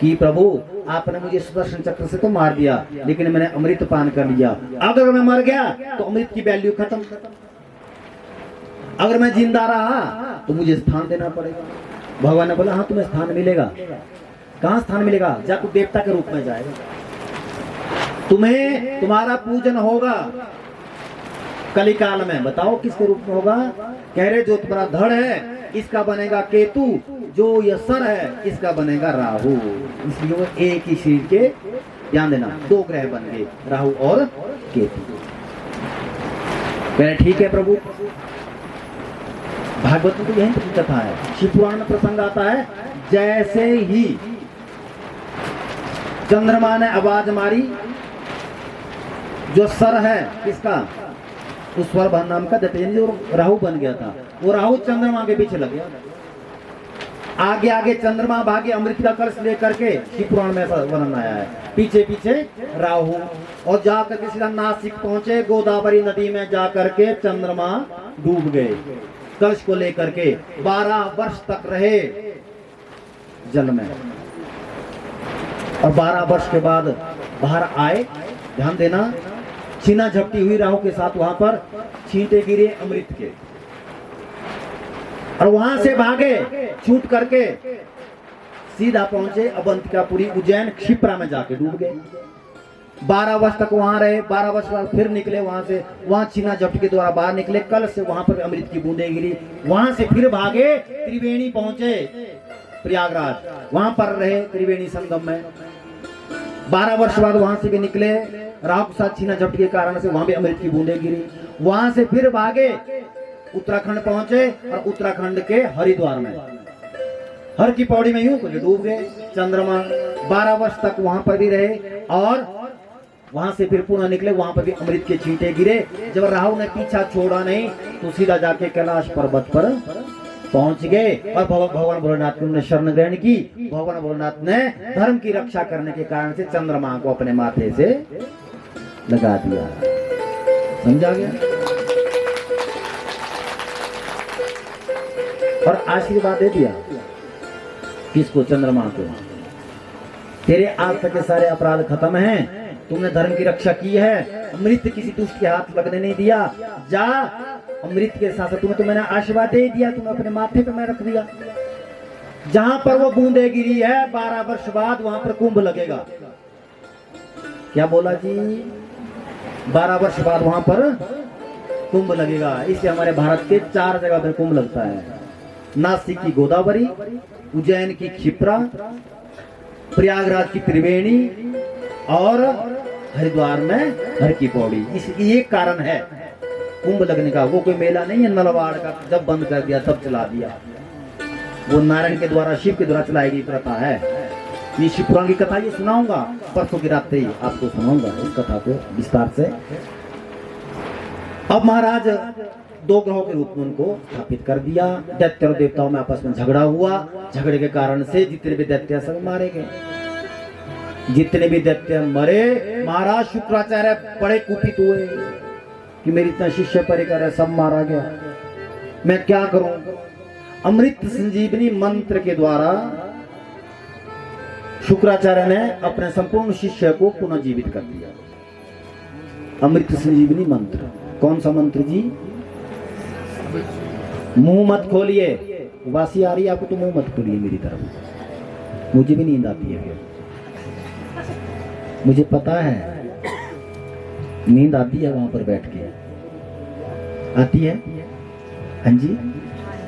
कि प्रभु आपने मुझे सुदर्शन चक्र से तो मार दिया, लेकिन मैंने अमृत पान कर लिया। अगर मैं मर गया तो अमृत की वैल्यू खत्म, अगर मैं जिंदा रहा तो मुझे स्थान देना पड़ेगा। भगवान ने बोला हाँ तुम्हें स्थान मिलेगा। कहाँ स्थान मिलेगा, जा तू देवता के रूप में जाएगा, तुम्हें तुम्हारा पूजन होगा कलिकाल में। बताओ किसके रूप में होगा। कह रहे जो तुम्हारा धड़ है इसका बनेगा केतु, जो यह सर है इसका बनेगा राहु। इसलिए वो एक ही शरीर के, ध्यान देना, दो ग्रह बन गए, राहु और केतु। कह रहे ठीक है प्रभु। भागवत में तो यही तो कथा है। शिव पुराण में प्रसंग आता है, जैसे ही चंद्रमा ने आवाज मारी, जो सर है किसका, उस स्वर भान नाम का दैत्य जो राहु बन गया था, वो राहु चंद्रमा के पीछे लग गया। आगे आगे चंद्रमा भागे अमृत का कलश लेकर के, शिव पुराण में ऐसा वर्णन आया है। पीछे पीछे राहु, और जाकर के सीधा नासिक पहुंचे। गोदावरी नदी में जाकर के चंद्रमा डूब गए कलश को लेकर के। 12 वर्ष तक रहे जल में, और 12 वर्ष के बाद बाहर आए। ध्यान देना, छीना झपटी हुई राहु के साथ, वहां पर छींटे गिरे अमृत के, और वहां से भागे छूट करके सीधा पहुंचे अवंतिकापुरी, उज्जैन, क्षिप्रा में जाके डूब गए। 12 वर्ष तक वहां रहे। 12 वर्ष बाद फिर निकले वहां से, वहां छीना झपटी के द्वारा बाहर निकले, कल से वहां पर अमृत की बूंदें गिरी। वहां से फिर भागे त्रिवेणी पहुंचे, प्रयागराज, वहां पर रहे त्रिवेणी संगम में। 12 वर्ष बाद वहां से भी निकले, राहु के साथ छीना झपटी के कारण से वहां भी अमृत की बूंदें गिरी। वहां से फिर भागे उत्तराखंड पहुंचे, और उत्तराखंड के हरिद्वार में हर की पौड़ी में यूं करके डूब गए चंद्रमा। 12 वर्ष तक वहां पर भी रहे, और वहां से फिर पुनः निकले, वहां पर भी अमृत के छींटे गिरे। जब राहु ने पीछा छोड़ा नहीं तो सीधा जाके कैलाश पर्वत पर पहुंच गए, और भगवान भोलेनाथ की उन्होंने शरण ग्रहण की। भगवान भोलेनाथ ने धर्म की रक्षा करने के कारण से चंद्रमा को अपने माथे से लगा दिया। समझा गया। और आशीर्वाद दे दिया किसको, चंद्रमा को। तेरे आज तक के सारे अपराध खत्म हैं, तुमने धर्म की रक्षा की है, अमृत किसी दुष्ट के हाथ लगने नहीं दिया। जा, अमृत के साथ तुम्हें तो मैंने आशीर्वाद दे दिया, तुम्हें अपने माथे पे मैं रख दिया। जहां पर वो बूंदे गिरी है 12 वर्ष बाद वहां पर कुंभ लगेगा। क्या बोला जी, 12 वर्ष बाद वहां पर कुंभ लगेगा। इससे हमारे भारत के 4 जगह पर कुंभ लगता है। नासिक की गोदावरी, उज्जैन की क्षिप्रा, प्रयागराज की त्रिवेणी, और हरिद्वार में हर की पौड़ी। इस एक कारण है कुंभ लगने का। वो कोई मेला नहीं है नलवाड़ का, जब बंद कर दिया तब चला दिया। वो नारायण के द्वारा, शिव के द्वारा चलाई गई प्रथा है। ये शिव पुराण की कथा ये सुनाऊंगा, परसों की रात ही आपको सुनाऊंगा इस कथा को विस्तार से। अब महाराज 2 ग्रहों के रूप में उनको स्थापित कर दिया। दैत्य और देवताओं में आपस में झगड़ा हुआ। झगड़े के कारण से जितने भी दैत्य सब मारे गए। जितने भी दैत्य मरे, महाराज शुक्राचार्य बड़े कुपित हुए कि मेरी इतना शिष्य परिकर है, सब मारा गया, मैं क्या करूं। अमृत संजीवनी मंत्र के द्वारा शुक्राचार्य ने अपने संपूर्ण शिष्य को पुनर्जीवित कर दिया। अमृत संजीवनी मंत्र, कौन सा मंत्र जी? मुंह मत खोलिए, वासी आ रही है आपको तो मुंह मत खोलिए मेरी तरफ, मुझे भी नींद आती है, मुझे पता है नींद आती है वहां पर बैठ के, आती है। हाँ जी,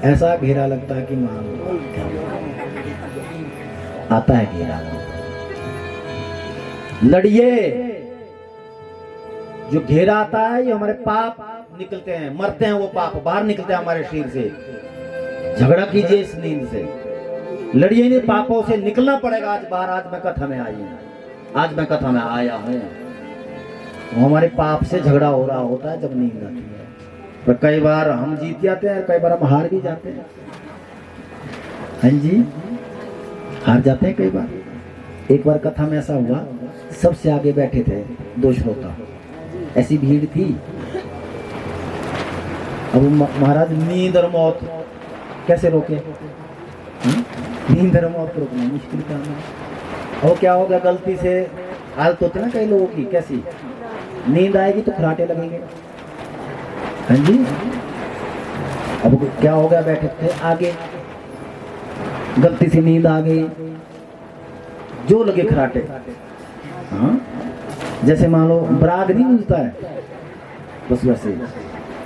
ऐसा घेरा लगता है कि मान आता है घेरा। लड़िए, जो घेरा आता है ये हमारे पाप निकलते हैं, मरते हैं वो पाप, बाहर निकलते हैं हमारे शरीर से। झगड़ा कीजिए इस नींद से, लड़िए नहीं, पापों से निकलना पड़ेगा आज बाहर। आज मैं कथा में आई हूं, आज मैं कथा में आया हूं। वो हमारे पाप से झगड़ा हो रहा होता है जब नींद आती है। पर कई बार हम जीत जाते हैं, कई बार हम हार भी जाते हैं। हाँ जी, हार जाते हैं कई बार। एक बार कथा में ऐसा हुआ, सबसे आगे बैठे थे दो श्रोता, ऐसी भीड़ थी। अब महाराज नींद और मौत कैसे रोके? नींद और मौत रोकना मुश्किल काम है। और क्या होगा, गलती से हालत होती है ना कई लोगों की, कैसी नींद आएगी तो खराटे लगेंगे। हाँ जी, अब क्या हो गया, बैठे थे आगे, गलती से नींद आ गई, जो लगे खराटे। हाँ, जैसे मान लो बराग नहीं गूंजता है, बस वैसे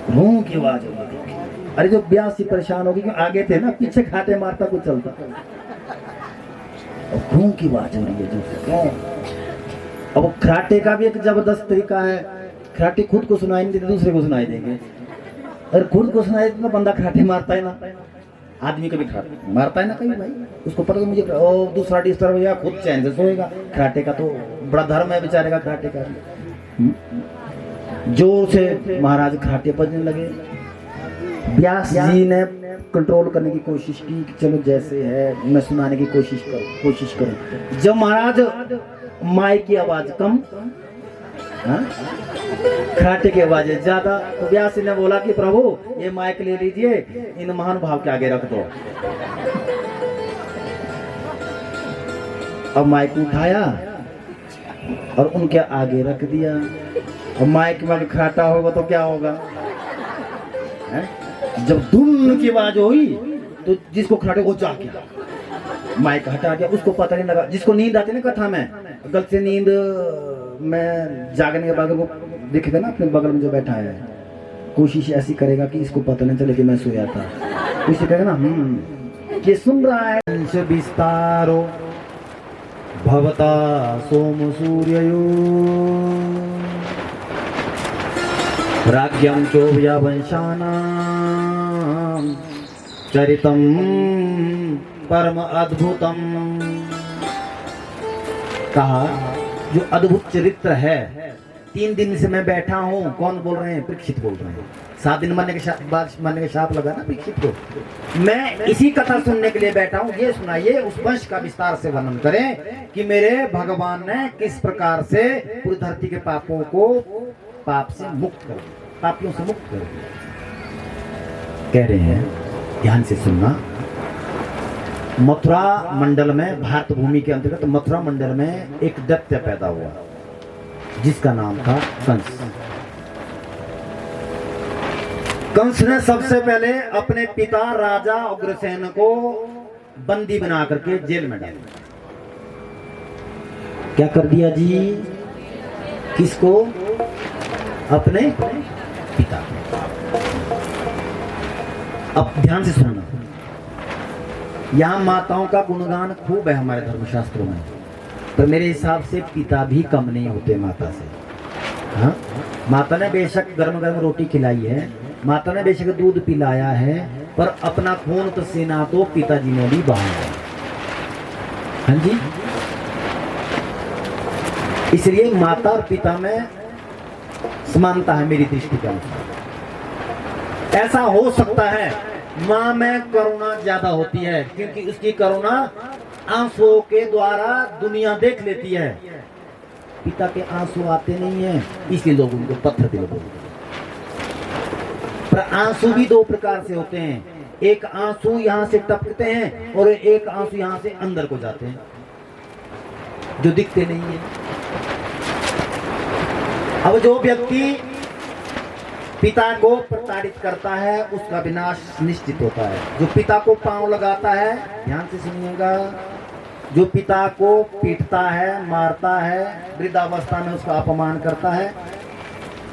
रूह की आवाज होगी। अरे जो ब्याह से परेशान होगी, आगे थे ना, पीछे खाटे मारता कुछ चलता, और रूह की आवाज हो रही है जो। अब खराटे का भी एक जबरदस्त तरीका है, खराटे खुद को सुनाई नहीं देते, दूसरे को सुनाई देंगे। अगर खुद को सुनाई देते तो बंदा खराटे मारता है ना, आदमी कभी खराटे मारता है ना कभी भाई, उसको पता है मुझे दूसरा डिस्टर्ब हो गया, खुद चैन से सोएगा। खराटे का तो बड़ा धर्म है बेचारे का, खराटे का। जोर से महाराज खराटे बजने लगे। व्यास जी ने कंट्रोल करने की कोशिश की कि चलो जैसे है मैं सुनाने की कोशिश करूं। जब महाराज माइक की आवाज कम, खराटे की आवाज ज्यादा, तो व्यास जी ने बोला कि प्रभु ये माइक ले लीजिए, इन महान भाव के आगे रख दो। अब माइक उठाया और उनके आगे रख दिया। और माइक में खराटा होगा तो क्या होगा, जब धुन की आवाज हुई तो जिसको खराटे को जाग गया, माइक हटा दिया, उसको पता नहीं लगा। जिसको नींद आती ना कथा में, गलती से नींद में जागने के बाद वो दिखेगा ना अपने बगल में जो बैठा है, कोशिश ऐसी करेगा कि इसको पता नहीं चले कि मैं सोया था। इसे कहेगा ना ये सुन रहा है। अंश विस्तारो भवता सोम सूर्ययो राज्यम चोभया वंशानां चरितम परम अद्भुतम। कहा जो अद्भुत चरित्र है। 3 दिन से मैं बैठा हूँ, कौन बोल रहे हैं? परीक्षित बोल रहे हैं। 7 दिन मरने के बाद मरने के शाप लगा ना परीक्षित को। मैं इसी कथा सुनने के लिए बैठा हूँ। ये सुनाइए, उस वंश का विस्तार से वर्णन करें कि मेरे भगवान ने किस प्रकार से पूरी धरती के पापों को पाप से मुक्त कर दिया, पापियों से मुक्त कर दिया। कह रहे हैं, ध्यान से सुनना। मथुरा मंडल में, भारत भूमि के अंतर्गत मथुरा मंडल में एक दैत्य पैदा हुआ जिसका नाम था कंस। कंस ने सबसे पहले अपने पिता राजा उग्रसेन को बंदी बना करके जेल में डाल दिया। क्या कर दिया जी? किसको? अपने पिता। अब ध्यान से सुनना, यहां माताओं का गुणगान खूब है हमारे धर्मशास्त्रों में, तो मेरे हिसाब से पिता भी कम नहीं होते माता से। हाँ, माता ने बेशक गर्म गर्म रोटी खिलाई है, माता ने बेशक दूध पिलाया है, पर अपना खून पसीना तो पिताजी ने भी बहाया है। हाँ जी, इसलिए माता और पिता में समानता है मेरी दृष्टि के अनुसार। ऐसा हो सकता है माँ में करुणा ज्यादा होती है, क्योंकि उसकी करुणा आंसुओं के द्वारा दुनिया देख लेती है, पिता के आंसू आते नहीं है, इसलिए लोग उनको पत्थर दिल बोलते हैं। पर आंसू भी दो प्रकार से होते हैं, एक आंसू यहाँ से टपकते हैं और एक आंसू यहाँ से अंदर को जाते हैं, जो दिखते नहीं है। अब जो व्यक्ति पिता को प्रताड़ित करता है उसका विनाश निश्चित होता है। जो पिता को पांव लगाता है, ध्यान से सुनिएगा, जो पिता को पीटता है, मारता है, वृद्धावस्था में उसका अपमान करता है,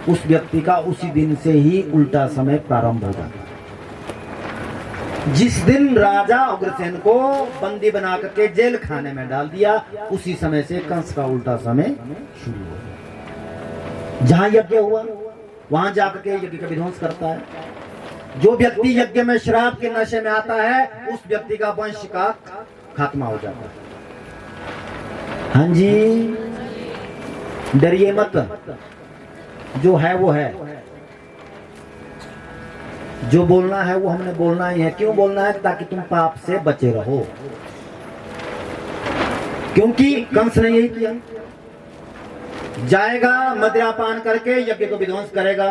उस व्यक्ति का उसी दिन से ही उल्टा समय प्रारंभ हो जाता है। जिस दिन राजा उग्रसेन को बंदी बना करके जेल खाने में डाल दिया, उसी समय से कंस का उल्टा समय शुरू हो गया। जहां यज्ञ हुआ वहां जाकर के यज्ञ का विध्वंस करता है। जो व्यक्ति यज्ञ में शराब के नशे में आता है, उस व्यक्ति का वंश का खात्मा हो जाता है। हाँ जी, डरिए मत, जो है वो है, जो बोलना है वो हमने बोलना ही है। क्यों बोलना है? ताकि तुम पाप से बचे रहो, क्योंकि कंस ने यही किया। जाएगा मदिरा पान करके यज्ञ को विध्वंस करेगा,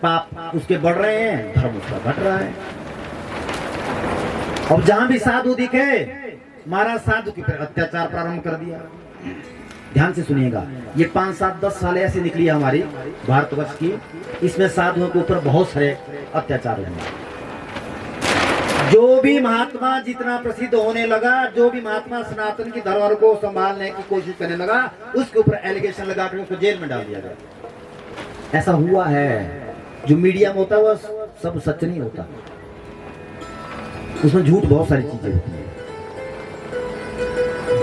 पाप उसके बढ़ रहे हैं, धर्म उसका घट रहा है। अब जहां भी साधु दिखे, महाराज साधु के फिर अत्याचार प्रारंभ कर दिया। ध्यान से सुनिएगा, ये 5, 7, 10 साल ऐसे निकली है हमारी भारतवर्ष की, इसमें साधुओं के ऊपर बहुत सारे अत्याचार हुए। जो भी महात्मा जितना प्रसिद्ध होने लगा, जो भी महात्मा सनातन की धरोहर को संभालने की कोशिश करने लगा, उसके ऊपर एलिगेशन लगाकर उसको जेल में डाल दिया गया। ऐसा हुआ है। जो मीडिया में होता है वह सब सच नहीं होता, उसमें झूठ बहुत सारी चीजें होती है।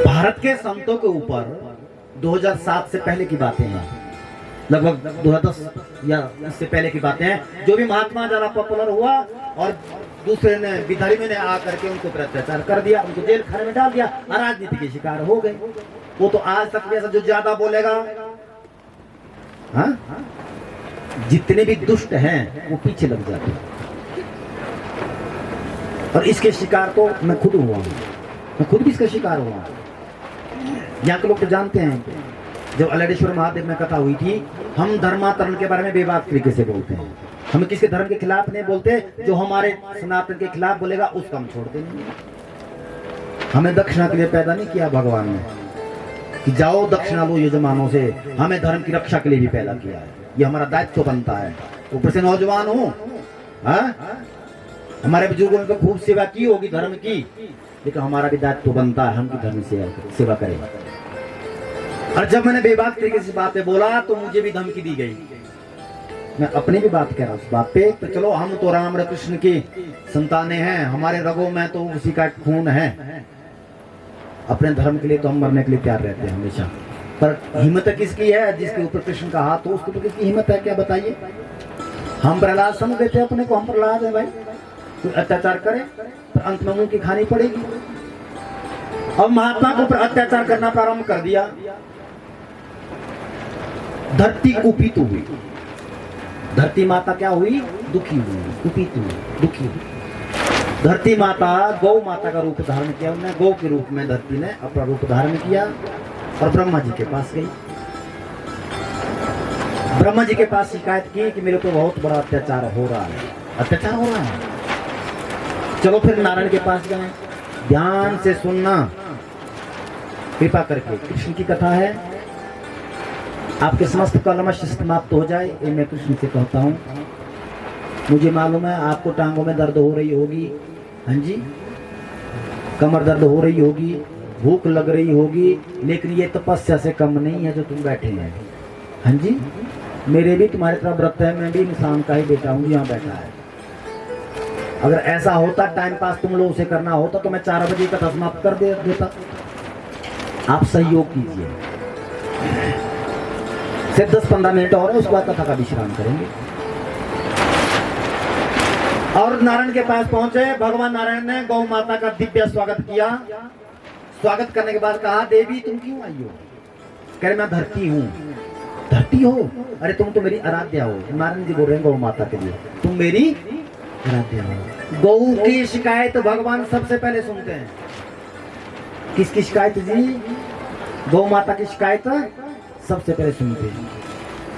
भारत के संतों के ऊपर 2007 से पहले की बातें हैं, लगभग 2010 या इससे पहले की बातें हैं। जो भी महात्मा ज्यादा पॉपुलर हुआ और दूसरे ने विधारी में आकर के उनको अत्याचार कर दिया, उनको जेल खाने में डाल दिया, राजनीति के शिकार हो गए। वो तो आज तक जैसा जो ज्यादा बोलेगा, हाँ, जितने भी दुष्ट हैं वो पीछे लग जाते हैं। और इसके शिकार तो मैं खुद हुआ हूं, मैं खुद भी इसका शिकार हुआ। यहाँ के लोग तो जानते हैं, जब अलेडेश्वर महादेव में कथा हुई थी, हम धर्मांतरण के बारे में बेबाक तरीके से बोलते हैं। हम किसी धर्म के खिलाफ नहीं बोलते, जो हमारे सनातन के खिलाफ बोलेगा उसका हम छोड़ते नहीं। हमें दक्षिणा के लिए पैदा नहीं किया भगवान ने कि जाओ दक्षिणा लो यजमानों से, हमें धर्म की रक्षा के लिए भी पैदा किया है। ये हमारा दायित्व बनता है। ऊपर से नौजवान हूँ, हमारे बुजुर्गों ने तो खूब सेवा की होगी धर्म की, लेकिन हमारा भी दायित्व बनता है हम भी धर्म की सेवा करें। और जब मैंने बेबाक तरीके से बातें बोला तो मुझे भी धमकी दी गई। मैं अपनी भी बात कह रहा हूँ उस बात पे। तो चलो, हम तो राम और कृष्ण की संतानें हैं, हमारे रगों में तो उसी का खून है। अपने धर्म के लिए तो हम मरने के लिए तैयार रहते हैं हमेशा। पर हिम्मत किसकी है? जिसके ऊपर कृष्ण का हाथ हो उसके ऊपर किसकी हिम्मत है? क्या बताइए? हम प्रहलाद समझ देते हैं अपने को, हम प्रहलाद है भाई। तो अत्याचार करे तो अंत में मुंह की खानी पड़ेगी। अब महात्मा के ऊपर अत्याचार करना प्रारंभ कर दिया। धरती कुपित हुई। धरती माता क्या हुई? दुखी हुई, कुपित हुई, दुखी हुई। धरती माता गौ माता का रूप धारण किया, उन्होंने गौ के रूप में धरती ने अपना रूप धारण किया और ब्रह्मा जी के पास गई। ब्रह्मा जी के पास शिकायत की कि मेरे को बहुत बड़ा अत्याचार हो रहा है, अत्याचार हो रहा है। चलो फिर नारायण के पास गए। ध्यान से सुनना कृपा करके, कृष्ण की कथा है, आपके समस्त कलमश समाप्त हो जाए, ये मैं कृष्ण से कहता हूँ। मुझे मालूम है आपको टांगों में दर्द हो रही होगी, हाँ जी, कमर दर्द हो रही होगी, भूख लग रही होगी, लेकिन ये तपस्या से कम नहीं है जो तुम बैठे हैं। हाँ जी, मेरे भी तुम्हारी तरह व्रत है, मैं भी इंसान का ही बेटा हूँ, यहाँ बैठा है। अगर ऐसा होता टाइम पास तुम लोगों से करना होता तो मैं 4 बजे कथा समाप्त कर देता। आप सहयोग कीजिए, सिर्फ 10-15 मिनट और है, उसके बाद कथा का विश्राम करेंगे। और नारायण के पास पहुंचे। भगवान नारायण ने गौ माता का दिव्य स्वागत किया। स्वागत करने के बाद कहा, देवी तुम क्यों आई हो? कह रहे मैं धरती हूँ। धरती हो? अरे तुम तो मेरी आराध्या हो। नारायण जी बोल रहे हैं गौ माता के लिए, तुम मेरी आराध्या हो। गौ की शिकायत भगवान सबसे पहले सुनते हैं किसकी शिकायत जी? गौ माता की शिकायत सबसे पहले सुनते हैं।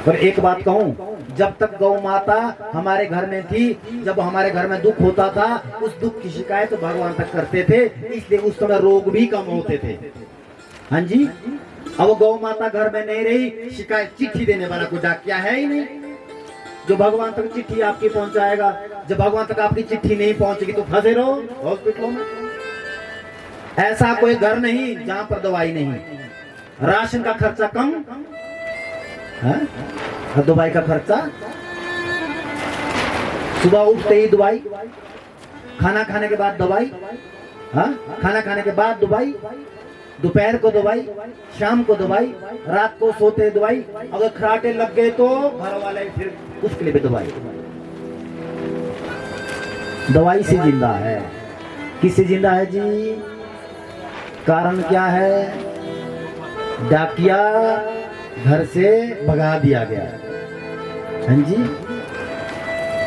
पर एक बात कहूं, जब तक गौ माता हमारे घर में थी, जब हमारे घर में दुख होता था, उस दुख की शिकायत भगवान तक करते थे, इसलिए उस समय रोग भी कम होते थे। हाँ जी। अब गौ माता घर में नहीं रही, शिकायत चिट्ठी देने वाला कोई डाकिया है ही नहीं जो भगवान तक चिट्ठी आपकी पहुंचाएगा। जब भगवान तक आपकी चिट्ठी नहीं पहुंचेगी तो फंसे रहो हॉस्पिटलों में। ऐसा कोई घर नहीं जहां पर दवाई नहीं, राशन का खर्चा कम है, दवाई का खर्चा, सुबह उठते ही दवाई, खाना खाने के बाद दवाई, हाँ खाना खाने के बाद दवाई, दोपहर को दवाई, शाम को दवाई, रात को सोते दवाई, अगर खराटे लग गए तो घर वाले फिर उसके लिए भी दवाई। दवाई से जिंदा है। किससे जिंदा है जी? कारण क्या है? डाकिया घर से भगा दिया गया। हाँ जी।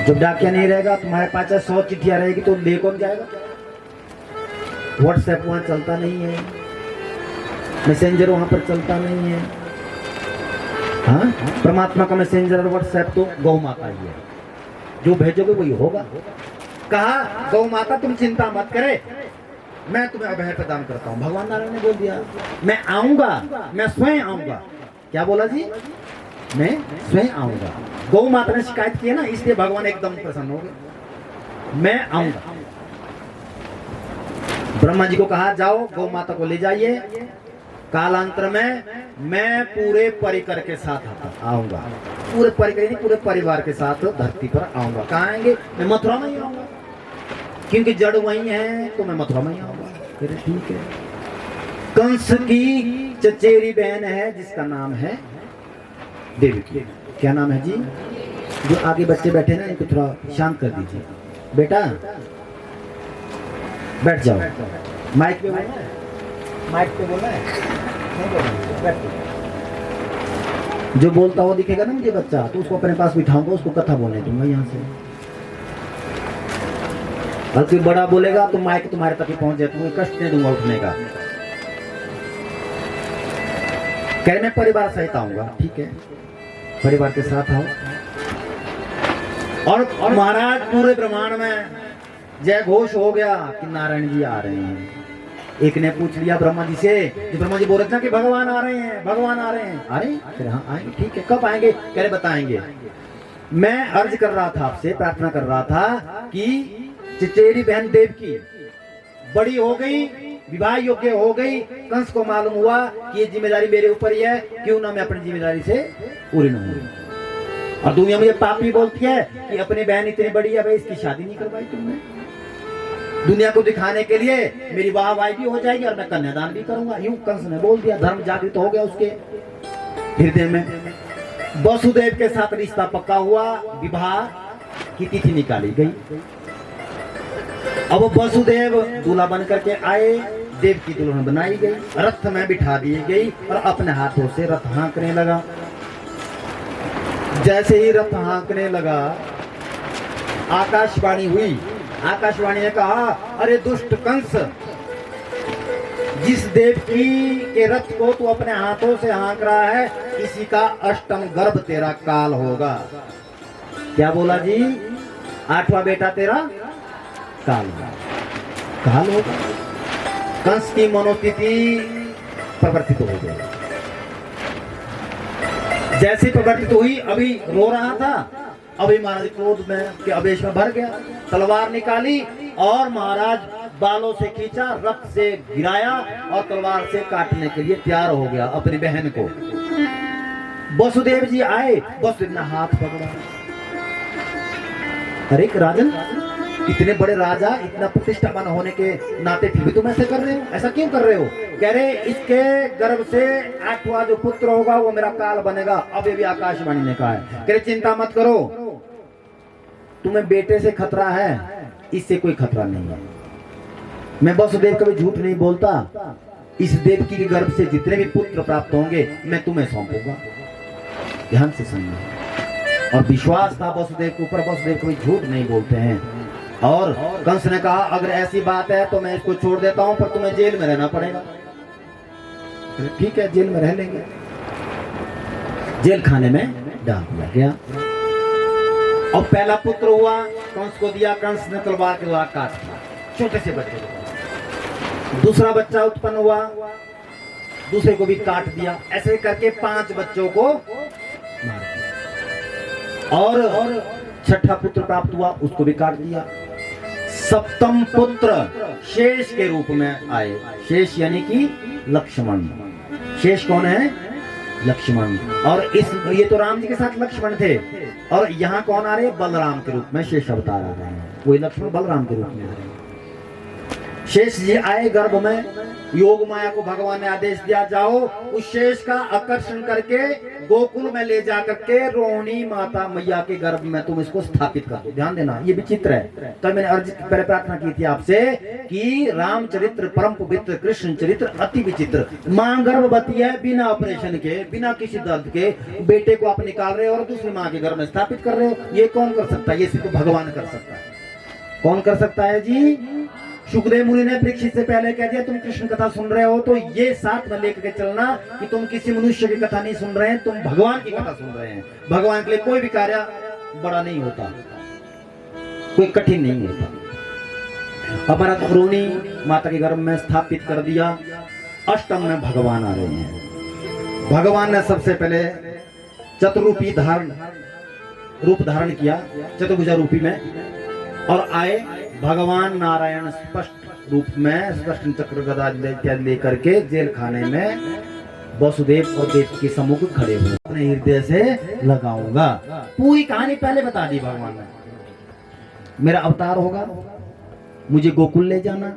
जब डाकिया नहीं रहेगा, तुम्हारे पास 100 चिट्ठियां रहेगी तो ले कौन जाएगा? व्हाट्सएप वहां चलता नहीं है, मैसेंजर वहां पर चलता नहीं है। हाँ, परमात्मा का मैसेंजर और व्हाट्सएप तो गौ माता ही है, जो भेजोगे वही होगा। कहा गौ माता तुम चिंता मत करे, मैं तुम्हें अभय प्रदान करता हूँ। भगवान नारायण ने बोल दिया मैं आऊंगा, मैं स्वयं आऊंगा। क्या बोला जी? मैं स्वयं आऊंगा। गौ माता ने शिकायत की है ना, इसलिए भगवान एकदम प्रसन्न हो गए। मैं आऊंगा। ब्रह्मा जी को कहा जाओ गौ माता को ले जाइए, कालांतर में मैं पूरे परिकर के साथ आऊंगा। पूरे परिकर नहीं, पूरे परिवार के साथ धरती पर आऊंगा। कहाँ आएंगे? मैं मथुरा में ही आऊंगा, क्योंकि जड़ वही है, तो मैं मथुरा में ही आऊंगा। फिर ठीक है। कंस की चचेरी बहन है जिसका नाम है देवकी। क्या नाम है जी? जो आगे बच्चे बैठे ना, इनको थोड़ा शांत कर दीजिए। बेटा बैठ जाओ। माइक पे बोलना है, माइक पे बोलना है, नहीं बोलना, बैठ जाओ। जो बोलता हो दिखेगा ना मुझे बच्चा, तो उसको अपने पास बिठाऊंगा, उसको कथा बोलने दूंगा यहाँ से। और कोई बड़ा बोलेगा तो माइक तुम्हारे तक ही पहुंच जाए, तुम्हें कष्ट नहीं दूंगा उठने का। कह मैं परिवार सहित आऊंगा। ठीक है, परिवार के साथ आओ। और महाराज पूरे ब्रह्मांड में जय घोष हो गया कि नारायण जी आ रहे हैं। एक ने पूछ लिया ब्रह्मा जी से, जो ब्रह्मा जी बोल रहे थे कि भगवान आ रहे हैं, भगवान आ रहे हैं। अरे फिर हाँ आएंगे। ठीक है, कब आएंगे? कह रहे बताएंगे। मैं अर्ज कर रहा था आपसे, प्रार्थना कर रहा था कि चचेरी बहन देवकी बड़ी हो गई, विवाह योग्य हो गई। कंस को मालूम हुआ कि ये जिम्मेदारी मेरे ऊपर ही है, क्यों ना मैं अपनी जिम्मेदारी से पूरी न हूं। और दुनिया मुझे पापी बोलती है कि अपनी बहन इतनी बड़ी है, भाई इसकी शादी नहीं करवाई तुमने। दुनिया को दिखाने के लिए मेरी वाहवाही भी हो जाएगी और मैं कन्यादान भी करूंगा। यूं कंस ने बोल दिया। धर्म जागृत हो गया उसके हृदय में। वसुदेव के साथ रिश्ता पक्का हुआ, विवाह की तिथि निकाली गई। अब वसुदेव दूल्हा बन करके आए, देव की दुल्हन बनाई गई, रथ में बिठा दी गई और अपने हाथों से रथ हाँकने लगा। जैसे ही रथ हाँकने लगा, आकाशवाणी हुई। आकाशवाणी ने कहा अरे दुष्ट कंस, जिस देवकी के रथ को तू अपने हाथों से हाँक रहा है, इसी का अष्टम गर्भ तेरा काल होगा। क्या बोला जी? 8वां बेटा तेरा काल होगा। काल होगा। कंस की मनोस्थिति परिवर्तित हो गई। जैसे परिवर्तित हुई, अभी रो रहा था, अभी महाराज क्रोध में के आवेश में भर गया, तलवार निकाली और महाराज बालों से खींचा, रथ से गिराया और तलवार से काटने के लिए तैयार हो गया अपनी बहन को। वसुदेव जी आए, वसुदेव ने हाथ पकड़ा। अरे राजन, इतने बड़े राजा, इतना प्रतिष्ठावान होने के नाते फिर भी तुम ऐसे कर रहे हो? ऐसा क्यों कर रहे हो? कह रहे इसके गर्भ से 8वां जो पुत्र होगा वो मेरा काल बनेगा। अब ये भी आकाशवाणी ने कहा है। कह रहे चिंता मत करो, तुम्हें बेटे से खतरा है, इससे कोई खतरा नहीं है। मैं वसुदेव कभी झूठ नहीं बोलता। इस देवकी के गर्भ से जितने भी पुत्र प्राप्त होंगे मैं तुम्हें सौंपूंगा। ध्यान से सुनिए। और विश्वास था वसुदेव के ऊपर, वसुदेव कभी झूठ नहीं बोलते हैं। और कंस ने कहा अगर ऐसी बात है तो मैं इसको छोड़ देता हूं, पर तुम्हें जेल में रहना पड़ेगा। ठीक है, जेल में रह लेंगे। जेल खाने में डाल दिया गया। और पहला पुत्र हुआ, कंस को दिया, कंस ने तलवार के द्वारा काट दिया छोटे से बच्चे को। दूसरा बच्चा उत्पन्न हुआ, दूसरे को भी काट दिया। ऐसे करके 5 बच्चों को मार दिया। और छठा पुत्र प्राप्त हुआ, उसको भी काट दिया। सप्तम पुत्र शेष के रूप में आए। शेष यानी कि लक्ष्मण। शेष कौन है? लक्ष्मण। और ये तो राम जी के साथ लक्ष्मण थे, और यहाँ कौन आ रहे? बलराम के रूप में शेष अवतार आ रहे हैं। वही लक्ष्मण बलराम के रूप में आ रहे हैं। शेष जी आए गर्भ में। योग माया को भगवान ने आदेश दिया, जाओ उस शेष का आकर्षण करके गोकुल में ले जा करके रोहिणी माता मैया के गर्भ में तुम इसको स्थापित कर दो। ध्यान देना, ये विचित्र है। तो मैंने अर्ज पहले प्रार्थना की थी आपसे कि रामचरित्र परम पवित्र, कृष्ण चरित्र अति विचित्र। मां गर्भवती है, बिना ऑपरेशन के, बिना किसी दर्द के बेटे को आप निकाल रहे हो और दूसरी माँ के गर्भ में स्थापित कर रहे हो। ये कौन कर सकता है? ये सिर्फ भगवान कर सकता है। कौन कर सकता है जी? सुखदेव मुनि ने परीक्षित से पहले कह दिया, तुम कृष्ण कथा सुन रहे हो तो ये साथ में लेकर के चलना कि तुम किसी मनुष्य की कथा नहीं सुन रहे हैं, तुम भगवान की कथा सुन रहे हैं। भगवान के लिए कोई भी कार्य बड़ा नहीं होता, कोई कठिन नहीं होता। हमारा रोहिणी माता के गर्भ में स्थापित कर दिया। अष्टम में भगवान आ रहे हैं। भगवान ने सबसे पहले चतुरूपी रूप धारण किया, चतुर्भुजा रूपी में, और आए भगवान नारायण स्पष्ट रूप में, स्पष्ट चक्र गदा इत्यादि लेकर के जेल खाने में वसुदेव और देव के सम्मुख खड़े हुए। अपने हृदय से लगाऊंगा। पूरी कहानी पहले बता दी भगवान ने। मेरा अवतार होगा, मुझे गोकुल ले जाना,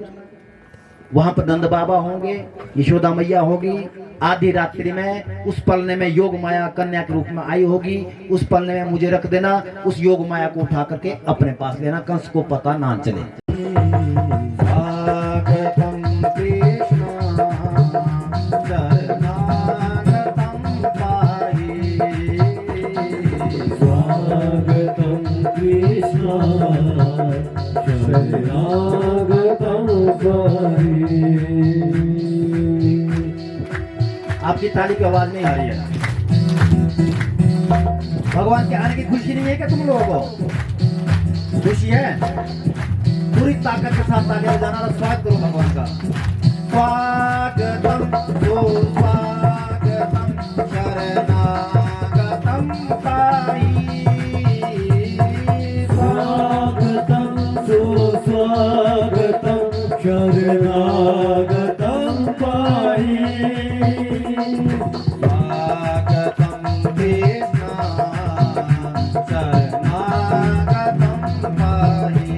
वहां पर नंद बाबा होंगे, यशोदा मैया होगी। आधी रात्रि में उस पलने में योग माया कन्या के रूप में आई होगी। उस पलने में मुझे रख देना, उस योग माया को उठा करके अपने पास लेना, कंस को पता ना चले। आपकी ताली की आवाज नहीं आ रही है। भगवान के आने की खुशी नहीं है क्या तुम लोगों को? खुशी है? पूरी ताकत के साथ आगे जाना और स्वागत करो भगवान का। स्वागतम सुस्वागतम शरणागतम साई। स्वागतम सुस्वागतम शरणागतम पाहि। स्वागतम कृष्ण शरणागतम पाहि।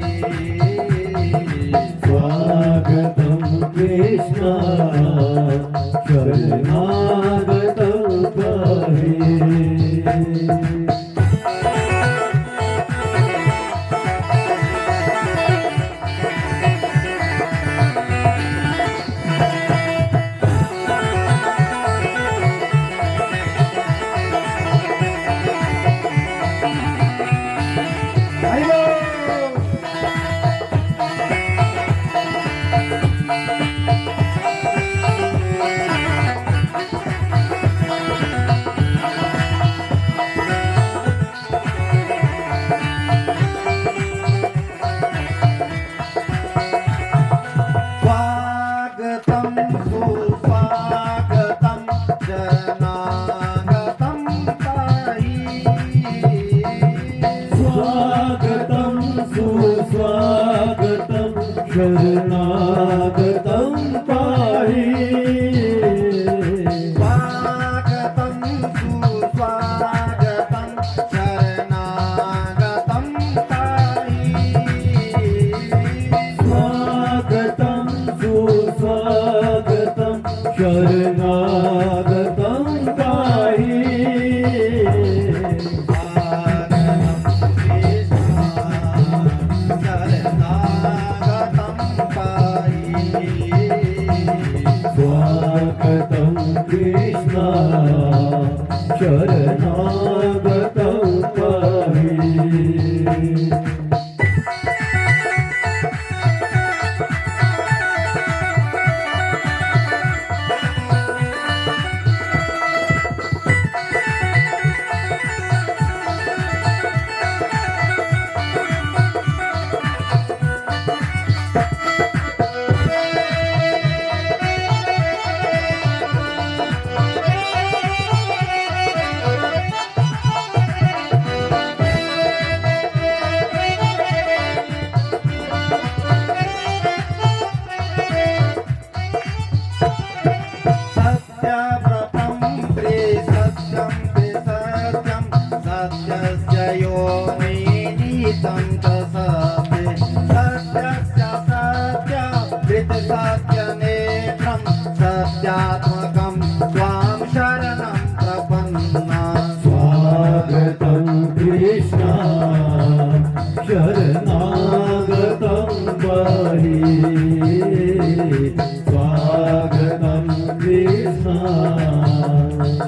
स्वागतम कृष्ण शरणागतम पाहि। शरणागतम पाहि। स्वागतम सुस्वागतम शरणागतम पाहि। स्वागतम सुस्वागतम शरणागतम पाहि। स्वागतम कृष्ण शरणागतम पाहि। कृष्ण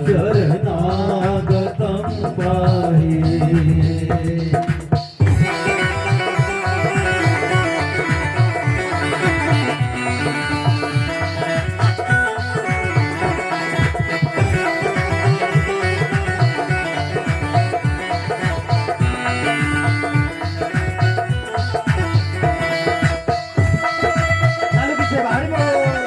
शरणागतं पाहि चालू की सेवा हरि बोल।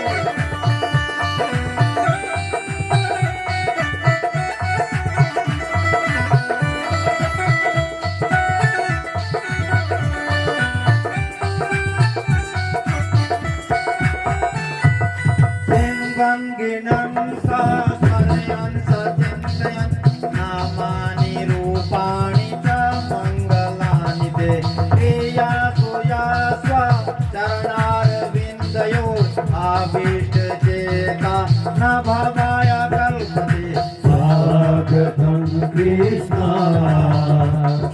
सिंहंगिनं सहस्रयन् सचिन्तयन् नामानि रूपाणि च मङ्गलानि ते प्रियासु यास्व चरणारविन्दयो आविष्टचेता न भवाय कल्पते। स्वागतं कृष्ण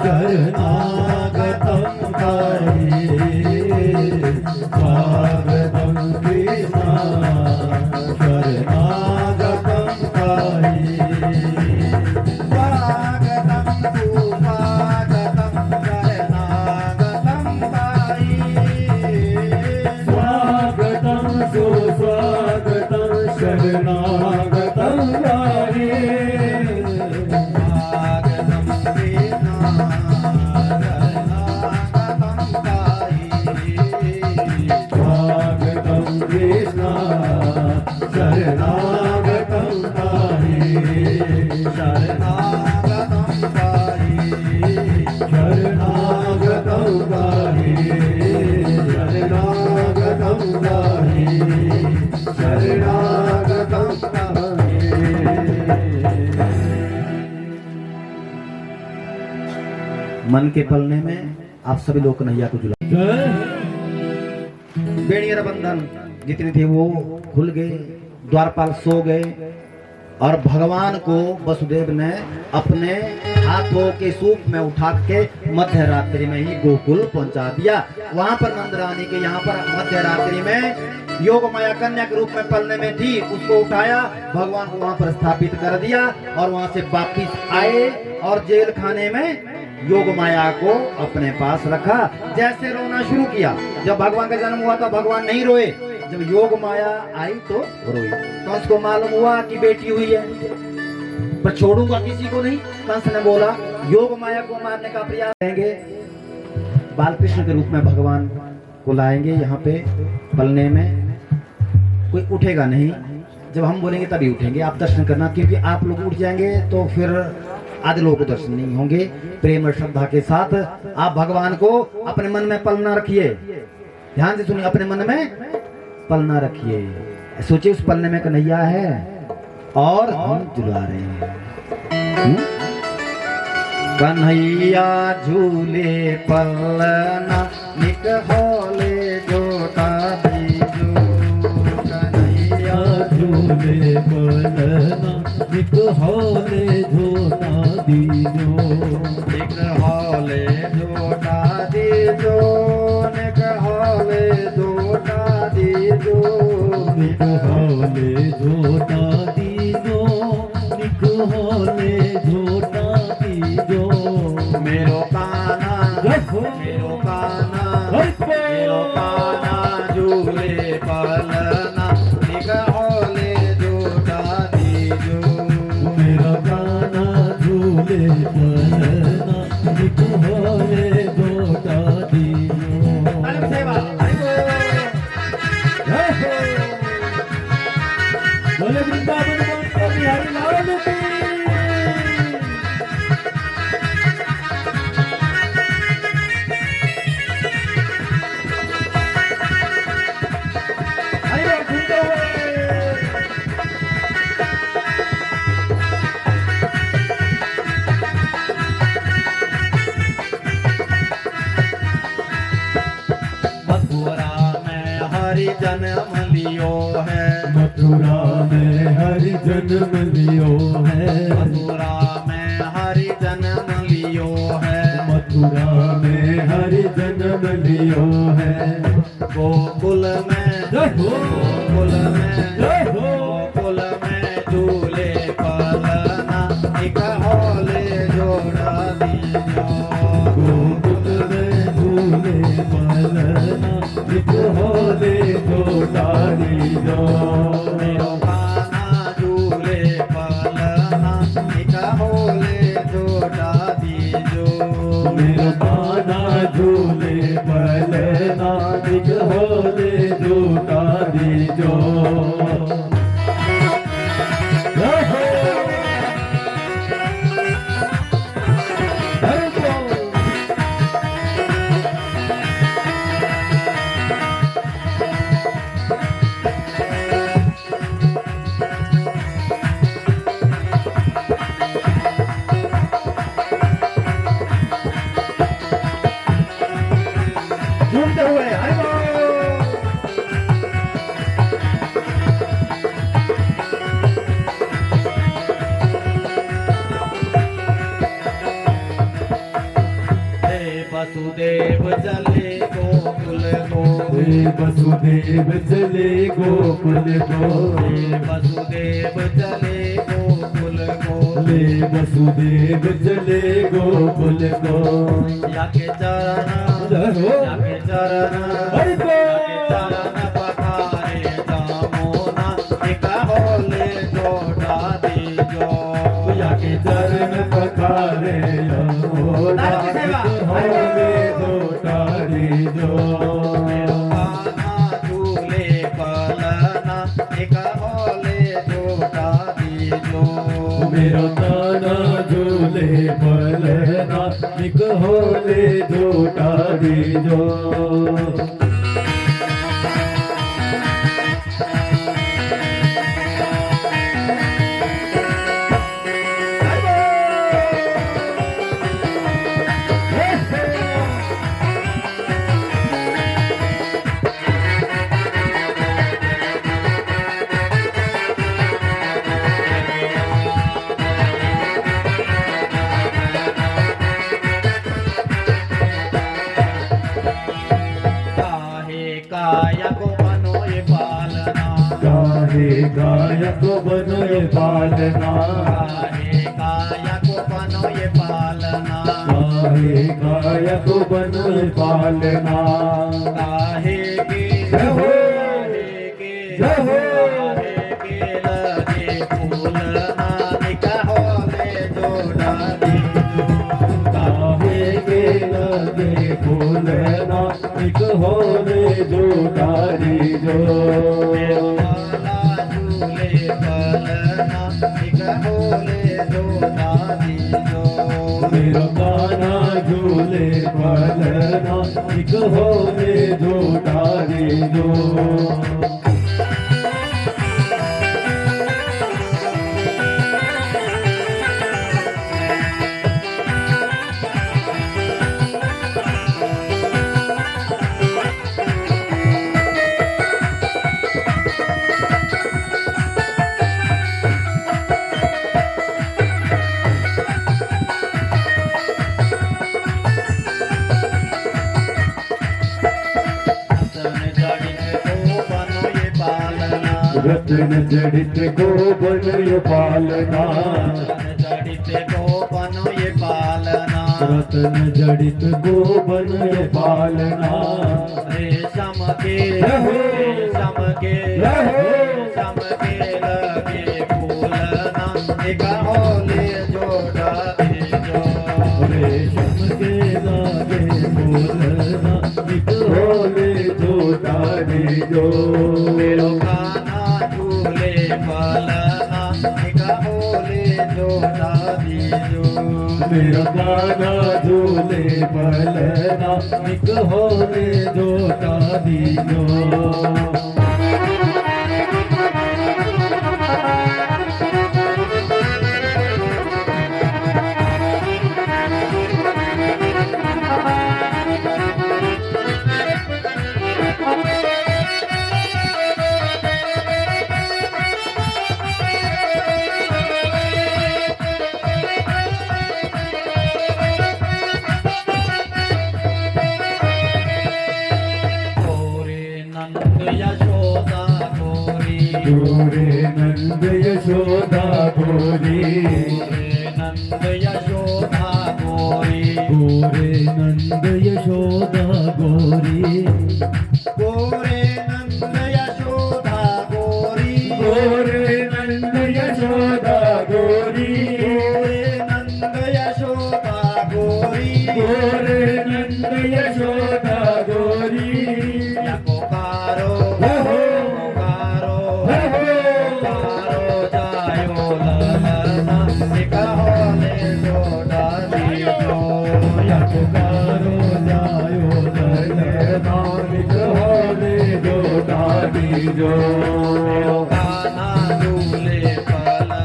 शरणागतं पाहि स्वागतं कृष्ण शरणागतं पाहि स्वागतं सुस्वागतं शरणागतं पाहि। स्वागतं सुस्वागतं शरणागतं पाहि स्वागतं कृष्ण शरणागतं पाहि। स्वागतं कृष्ण शरणागतं पाहि शरणागतं पाहि शरणागतं पाहि शरणागतं पाहि। मन के पलने में आप सभी लोग कन्हैया को झुला। बेड़िया बंधन जितने थे वो खुल गए, द्वारपाल सो गए और भगवान को वसुदेव ने अपने हाथों के सूप में उठा के मध्य रात्रि में ही गोकुल पहुंचा दिया। वहां पर नंद रानी के यहाँ पर मध्य रात्रि में योग माया कन्या के रूप में पलने में थी, उसको उठाया, भगवान को वहां पर स्थापित कर दिया और वहां से वापिस आए और जेल खाने में योग माया को अपने पास रखा। जैसे रोना शुरू किया, जब भगवान का जन्म हुआ तो भगवान नहीं रोए, जब योग माया आई तो रोई। कंस को मालूम हुआ कि बेटी हुई है, पर छोड़ूंगा किसी को नहीं। कंस ने बोला योग माया को मारने का प्रयास करेंगे, बालकृष्ण के रूप में भगवान को लाएंगे यहाँ पे पलने में, कोई उठेगा नहीं, जब हम बोलेंगे तभी उठेंगे। आप दर्शन करना, क्योंकि आप लोग उठ जाएंगे तो फिर आधे लोगों को दर्शन नहीं होंगे। प्रेम और श्रद्धा के साथ आप भगवान को अपने मन में पलना रखिए, ध्यान से सुनिए, अपने मन में पलना रखिए। सोचिए उस पलने में कन्हैया है और हम झुला रहे हैं। कन्हैया झूले पलना निक होले जोटा दीजो। कन्हैया झूले पलना निक होले झोटा दीजो। निक होले जोटा दीजो, निक होले जोटा दीजो। निक होले झोटा दीजो, निक होले झोटा दीजो। मेरो काना, मेरो काना, मेरो काना झूले पलना निक होले जोटा दीजो। मेरा गाना झूले पलना निक होले झोटा दीजो। बोले वृंदावन माता बिहारी लाल की। मथुरा में हरि जन्म लियो है, मथुरा में हरि जन्म लियो है। मथुरा में हरि जन्म लियो है। मथुरा में हरि जन्म लियो है। गोकुल में, जय हो, गोकुल में, जय हो, गोकुल मेरो कान्हा झूले पलना एक होले जोड़ा दीजो मेरो कान्हा झूले पलना एक होले जोड़ा दीजो झूमते हुए हरि बोल। हे वसुदेव चले गोकुल को हे वसुदेव चले गोकुल को हे वसुदेव चले गोकुल को ले वसुदेव चले गोकुल को याके चरण याके चरण हरि बोल। याके चरण पखारे जामुना एक होले जोड़ा दीजो याके चरण पखारे यमुना होले जोड़ा दीजो मेरो कान्हा झूले पलना एक होले जोड़ा दीजो मेरो कान्हा झूले पलना एक होले जोड़ा दीजो काया को बनो ये पालना काहे काया को बनो ये पालना काहे काया को बनो ये पालना काहे काया को बनो ये पालना काहे के जय हो। काहे के जय हो। काहे के लगे फूलना निका होले जोड़ा दी काहे के लगे फूलना एक होले जोड़ा दीजो मेरो काला झूले पलना एक होले जोड़ा दीजो मेरो कान्हा झूले पलना एक होले जोड़ा दीजो रत्न जड़ित को बनो ये पालना जड़ित को बनो ये पालना रत्न जड़ित को बनो ये पालना रेशम के रहो। रेशम के रहो। रेशम के लगे फूलना एक होले जोड़ा दीजो रेशम के लागे फूलना एक होले जोड़ा दीजो मेरो कान्हा झूले पलना एक होले जोड़ा दीजो मेरा कान्हा झूले पलना एक होले जोड़ा दीजो गोरे नंद यशोदा गोरी नंद यशोदा गोरी गोरे नंद यशोदा गोरी गोरे नंद यशोदा गोरी जो कान्हा झूले पलना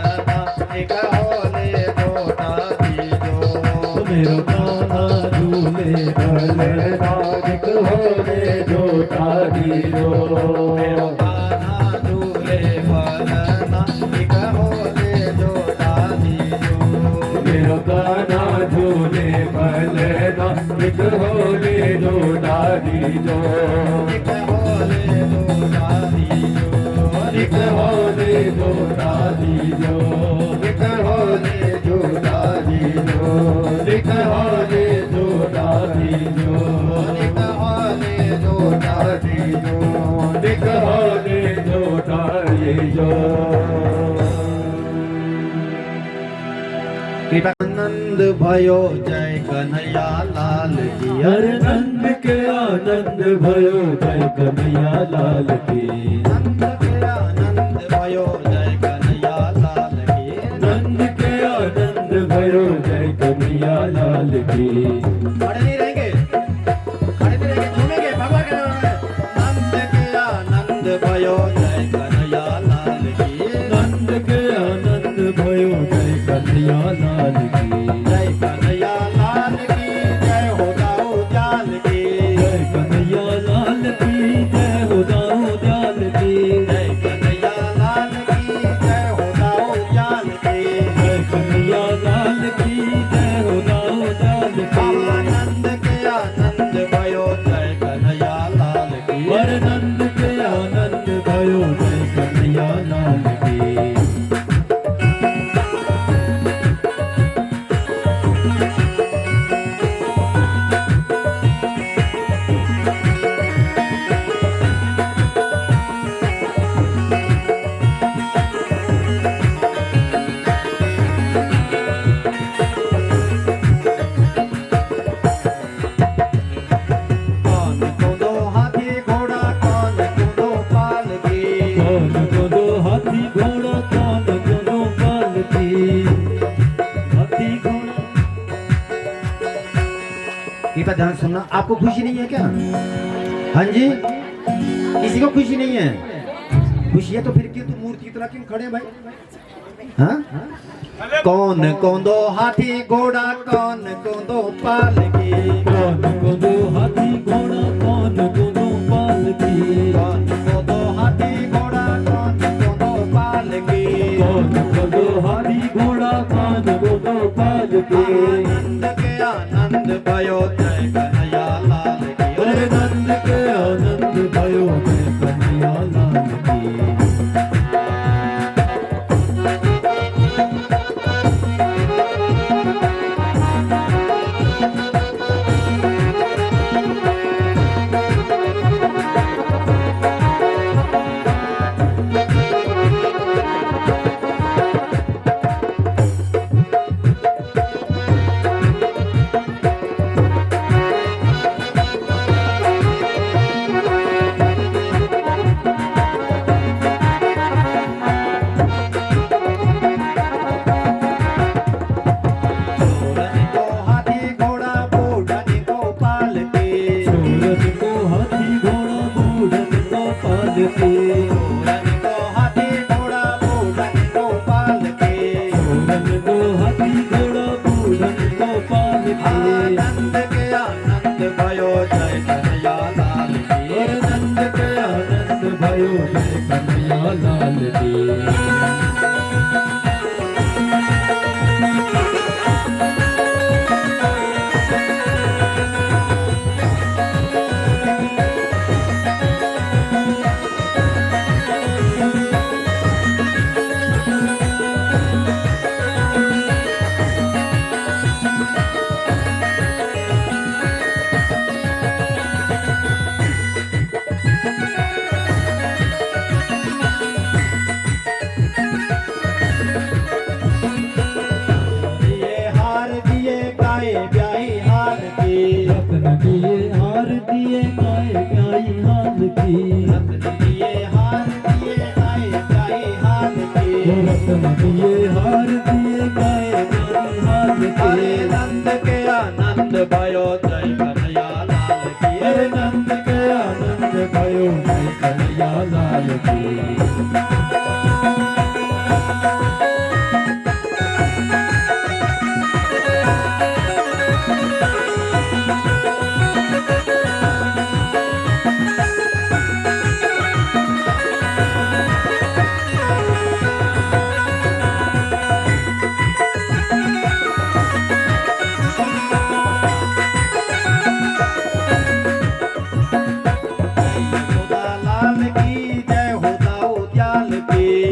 एक होले लोटा दीजो मेरो कान्हा झूले पलना एक होले लोटा दीजो मेरो कान्हा झूले पलना एक होले लोटा दीजो मेरो कान्हा झूले पलना एक होले लोटा दीजो एक होले लोटा दीजो एक होले लोटा दीजो एक होले लोटा दीजो एक होले लोटा दीजो एक होले लोटा दीजो एक होले लोटा दीजो आनंद भयो जय कन्हैया लाल की हर नंद के आनंद भयो जय कन्हैया लाल की नंद के आनंद भयो जय कन्हैया लाल की नंद के आनंद भयो जय कन्हैया लाल की खड़े नहीं रहेंगे खड़े नहीं रहेंगे झूमेंगे भगवान के नाम में नंद के आनंद भयो जय कन्हैया लाल की नंद के आनंद भयो जय कन्हैया लाल की जय कन्हैया लाल की जय हो जाओ जाल की जय कन्हैया लाल की जय हो जाओ जाल की जय कन्हैया लाल की जय हो जाओ जाल की जय कन्हैया लाल की जय हो जाओ जाल की आनंद के आनंद भयो जय कन्हैया लाल की वर नंद के आनंद भयो जय कन्हैया लाल की कौन को दो हाथी घोड़ा कौन को दो पालकी कौन को दो हाथी घोड़ा कौन को दो पालकी हाथी घोड़ा कृपया ध्यान सुनना आपको खुशी नहीं है क्या हाँ जी किसी को खुशी नहीं है खुशी है तो फिर क्यों तुम मूर्ति की तरह क्यों खड़े हैं भाई हाँ कौन कौन दो हाथी घोड़ा कौन को दो पालकी कौन को दो हाथी घोड़ा कौन को दो पालकी कौन को दो हाथी घोड़ा कौन को दो पालकी कौन को दो हाथी घोड़ा कौन को दो पालकी आनंद के आनंद भयो जय कन्हैया लाल की अरे नंद के आनंद भयो जय कन्हैया लाल की सोरन को हाथी घोड़ा बूढ़न को पालकी सूरज को हाथी घोड़ा बूढ़न को पालकी सोरन को हाथी घोड़ा बूढ़न को पालकी सूरज को हाथी घोड़ा बूढ़न को पालकी आनंद के आनंद भयो जय कन्हैया लाल की और नंद के आनंद भयो जय कन्हैया लाल की रत्न दिए हार दिए गाए गाए हार अरे के नंद के आनंद भयो जय कन्हैया लाल की अरे नंद के आनंद भयो जय कन्हैया लाल की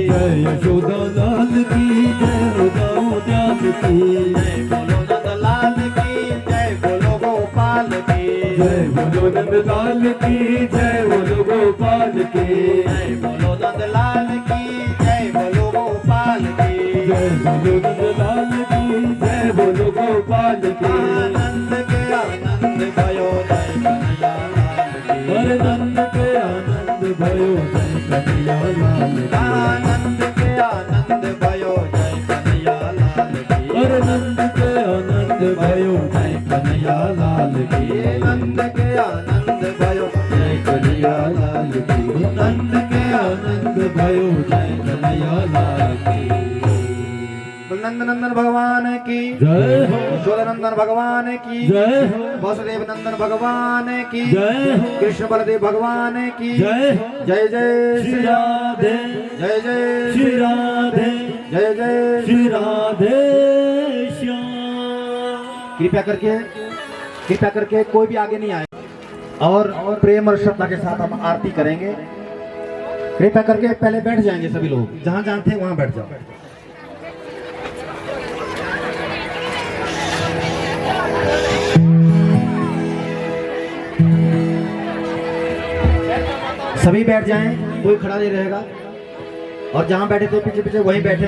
जय यशोदा लाल की, जय हो दाऊ दयाल की, जय बोलो नंदलाल की, जय बोलो गोपाल की, जय बोलो नंदलाल की, जय बोलो गोपाल की, जय बोलो नंदलाल की, जय बोलो गोपाल की, जय बोलो नंदलाल की, जय बोलो गोपाल की। आनंद के आनंद भयो जय कन्हैया लाल की, अरे नंद के आनंद भयो जय कन्हैया लाल की, आनंद के आनंद भयो जय कन्हैया लाल की, अरे नंद के आनंद भयो जय कन्हैया लाल की, नंद के आनंद भयो जय कन्हैया लाल की, नंद के आनंद भयो जय कन्हैया लाल की। नंद नंदन भगवान की जय हो, यशोदानंदन भगवान की जय हो, वासुदेव नंदन भगवान की जय हो, कृष्ण बलदेव भगवान की जय हो, जय जय श्री राधे, जय जय श्री राधे, जय जय श्री राधे श्याम। कृपया करके कोई भी आगे नहीं आए और प्रेम और श्रद्धा के साथ हम आरती करेंगे। कृपया करके पहले बैठ जाएंगे सभी लोग, जहां जहां थे वहां बैठ जाओ। सभी बैठ जाएं, कोई खड़ा नहीं रहेगा और जहां बैठे थे पीछे पीछे वहीं बैठे।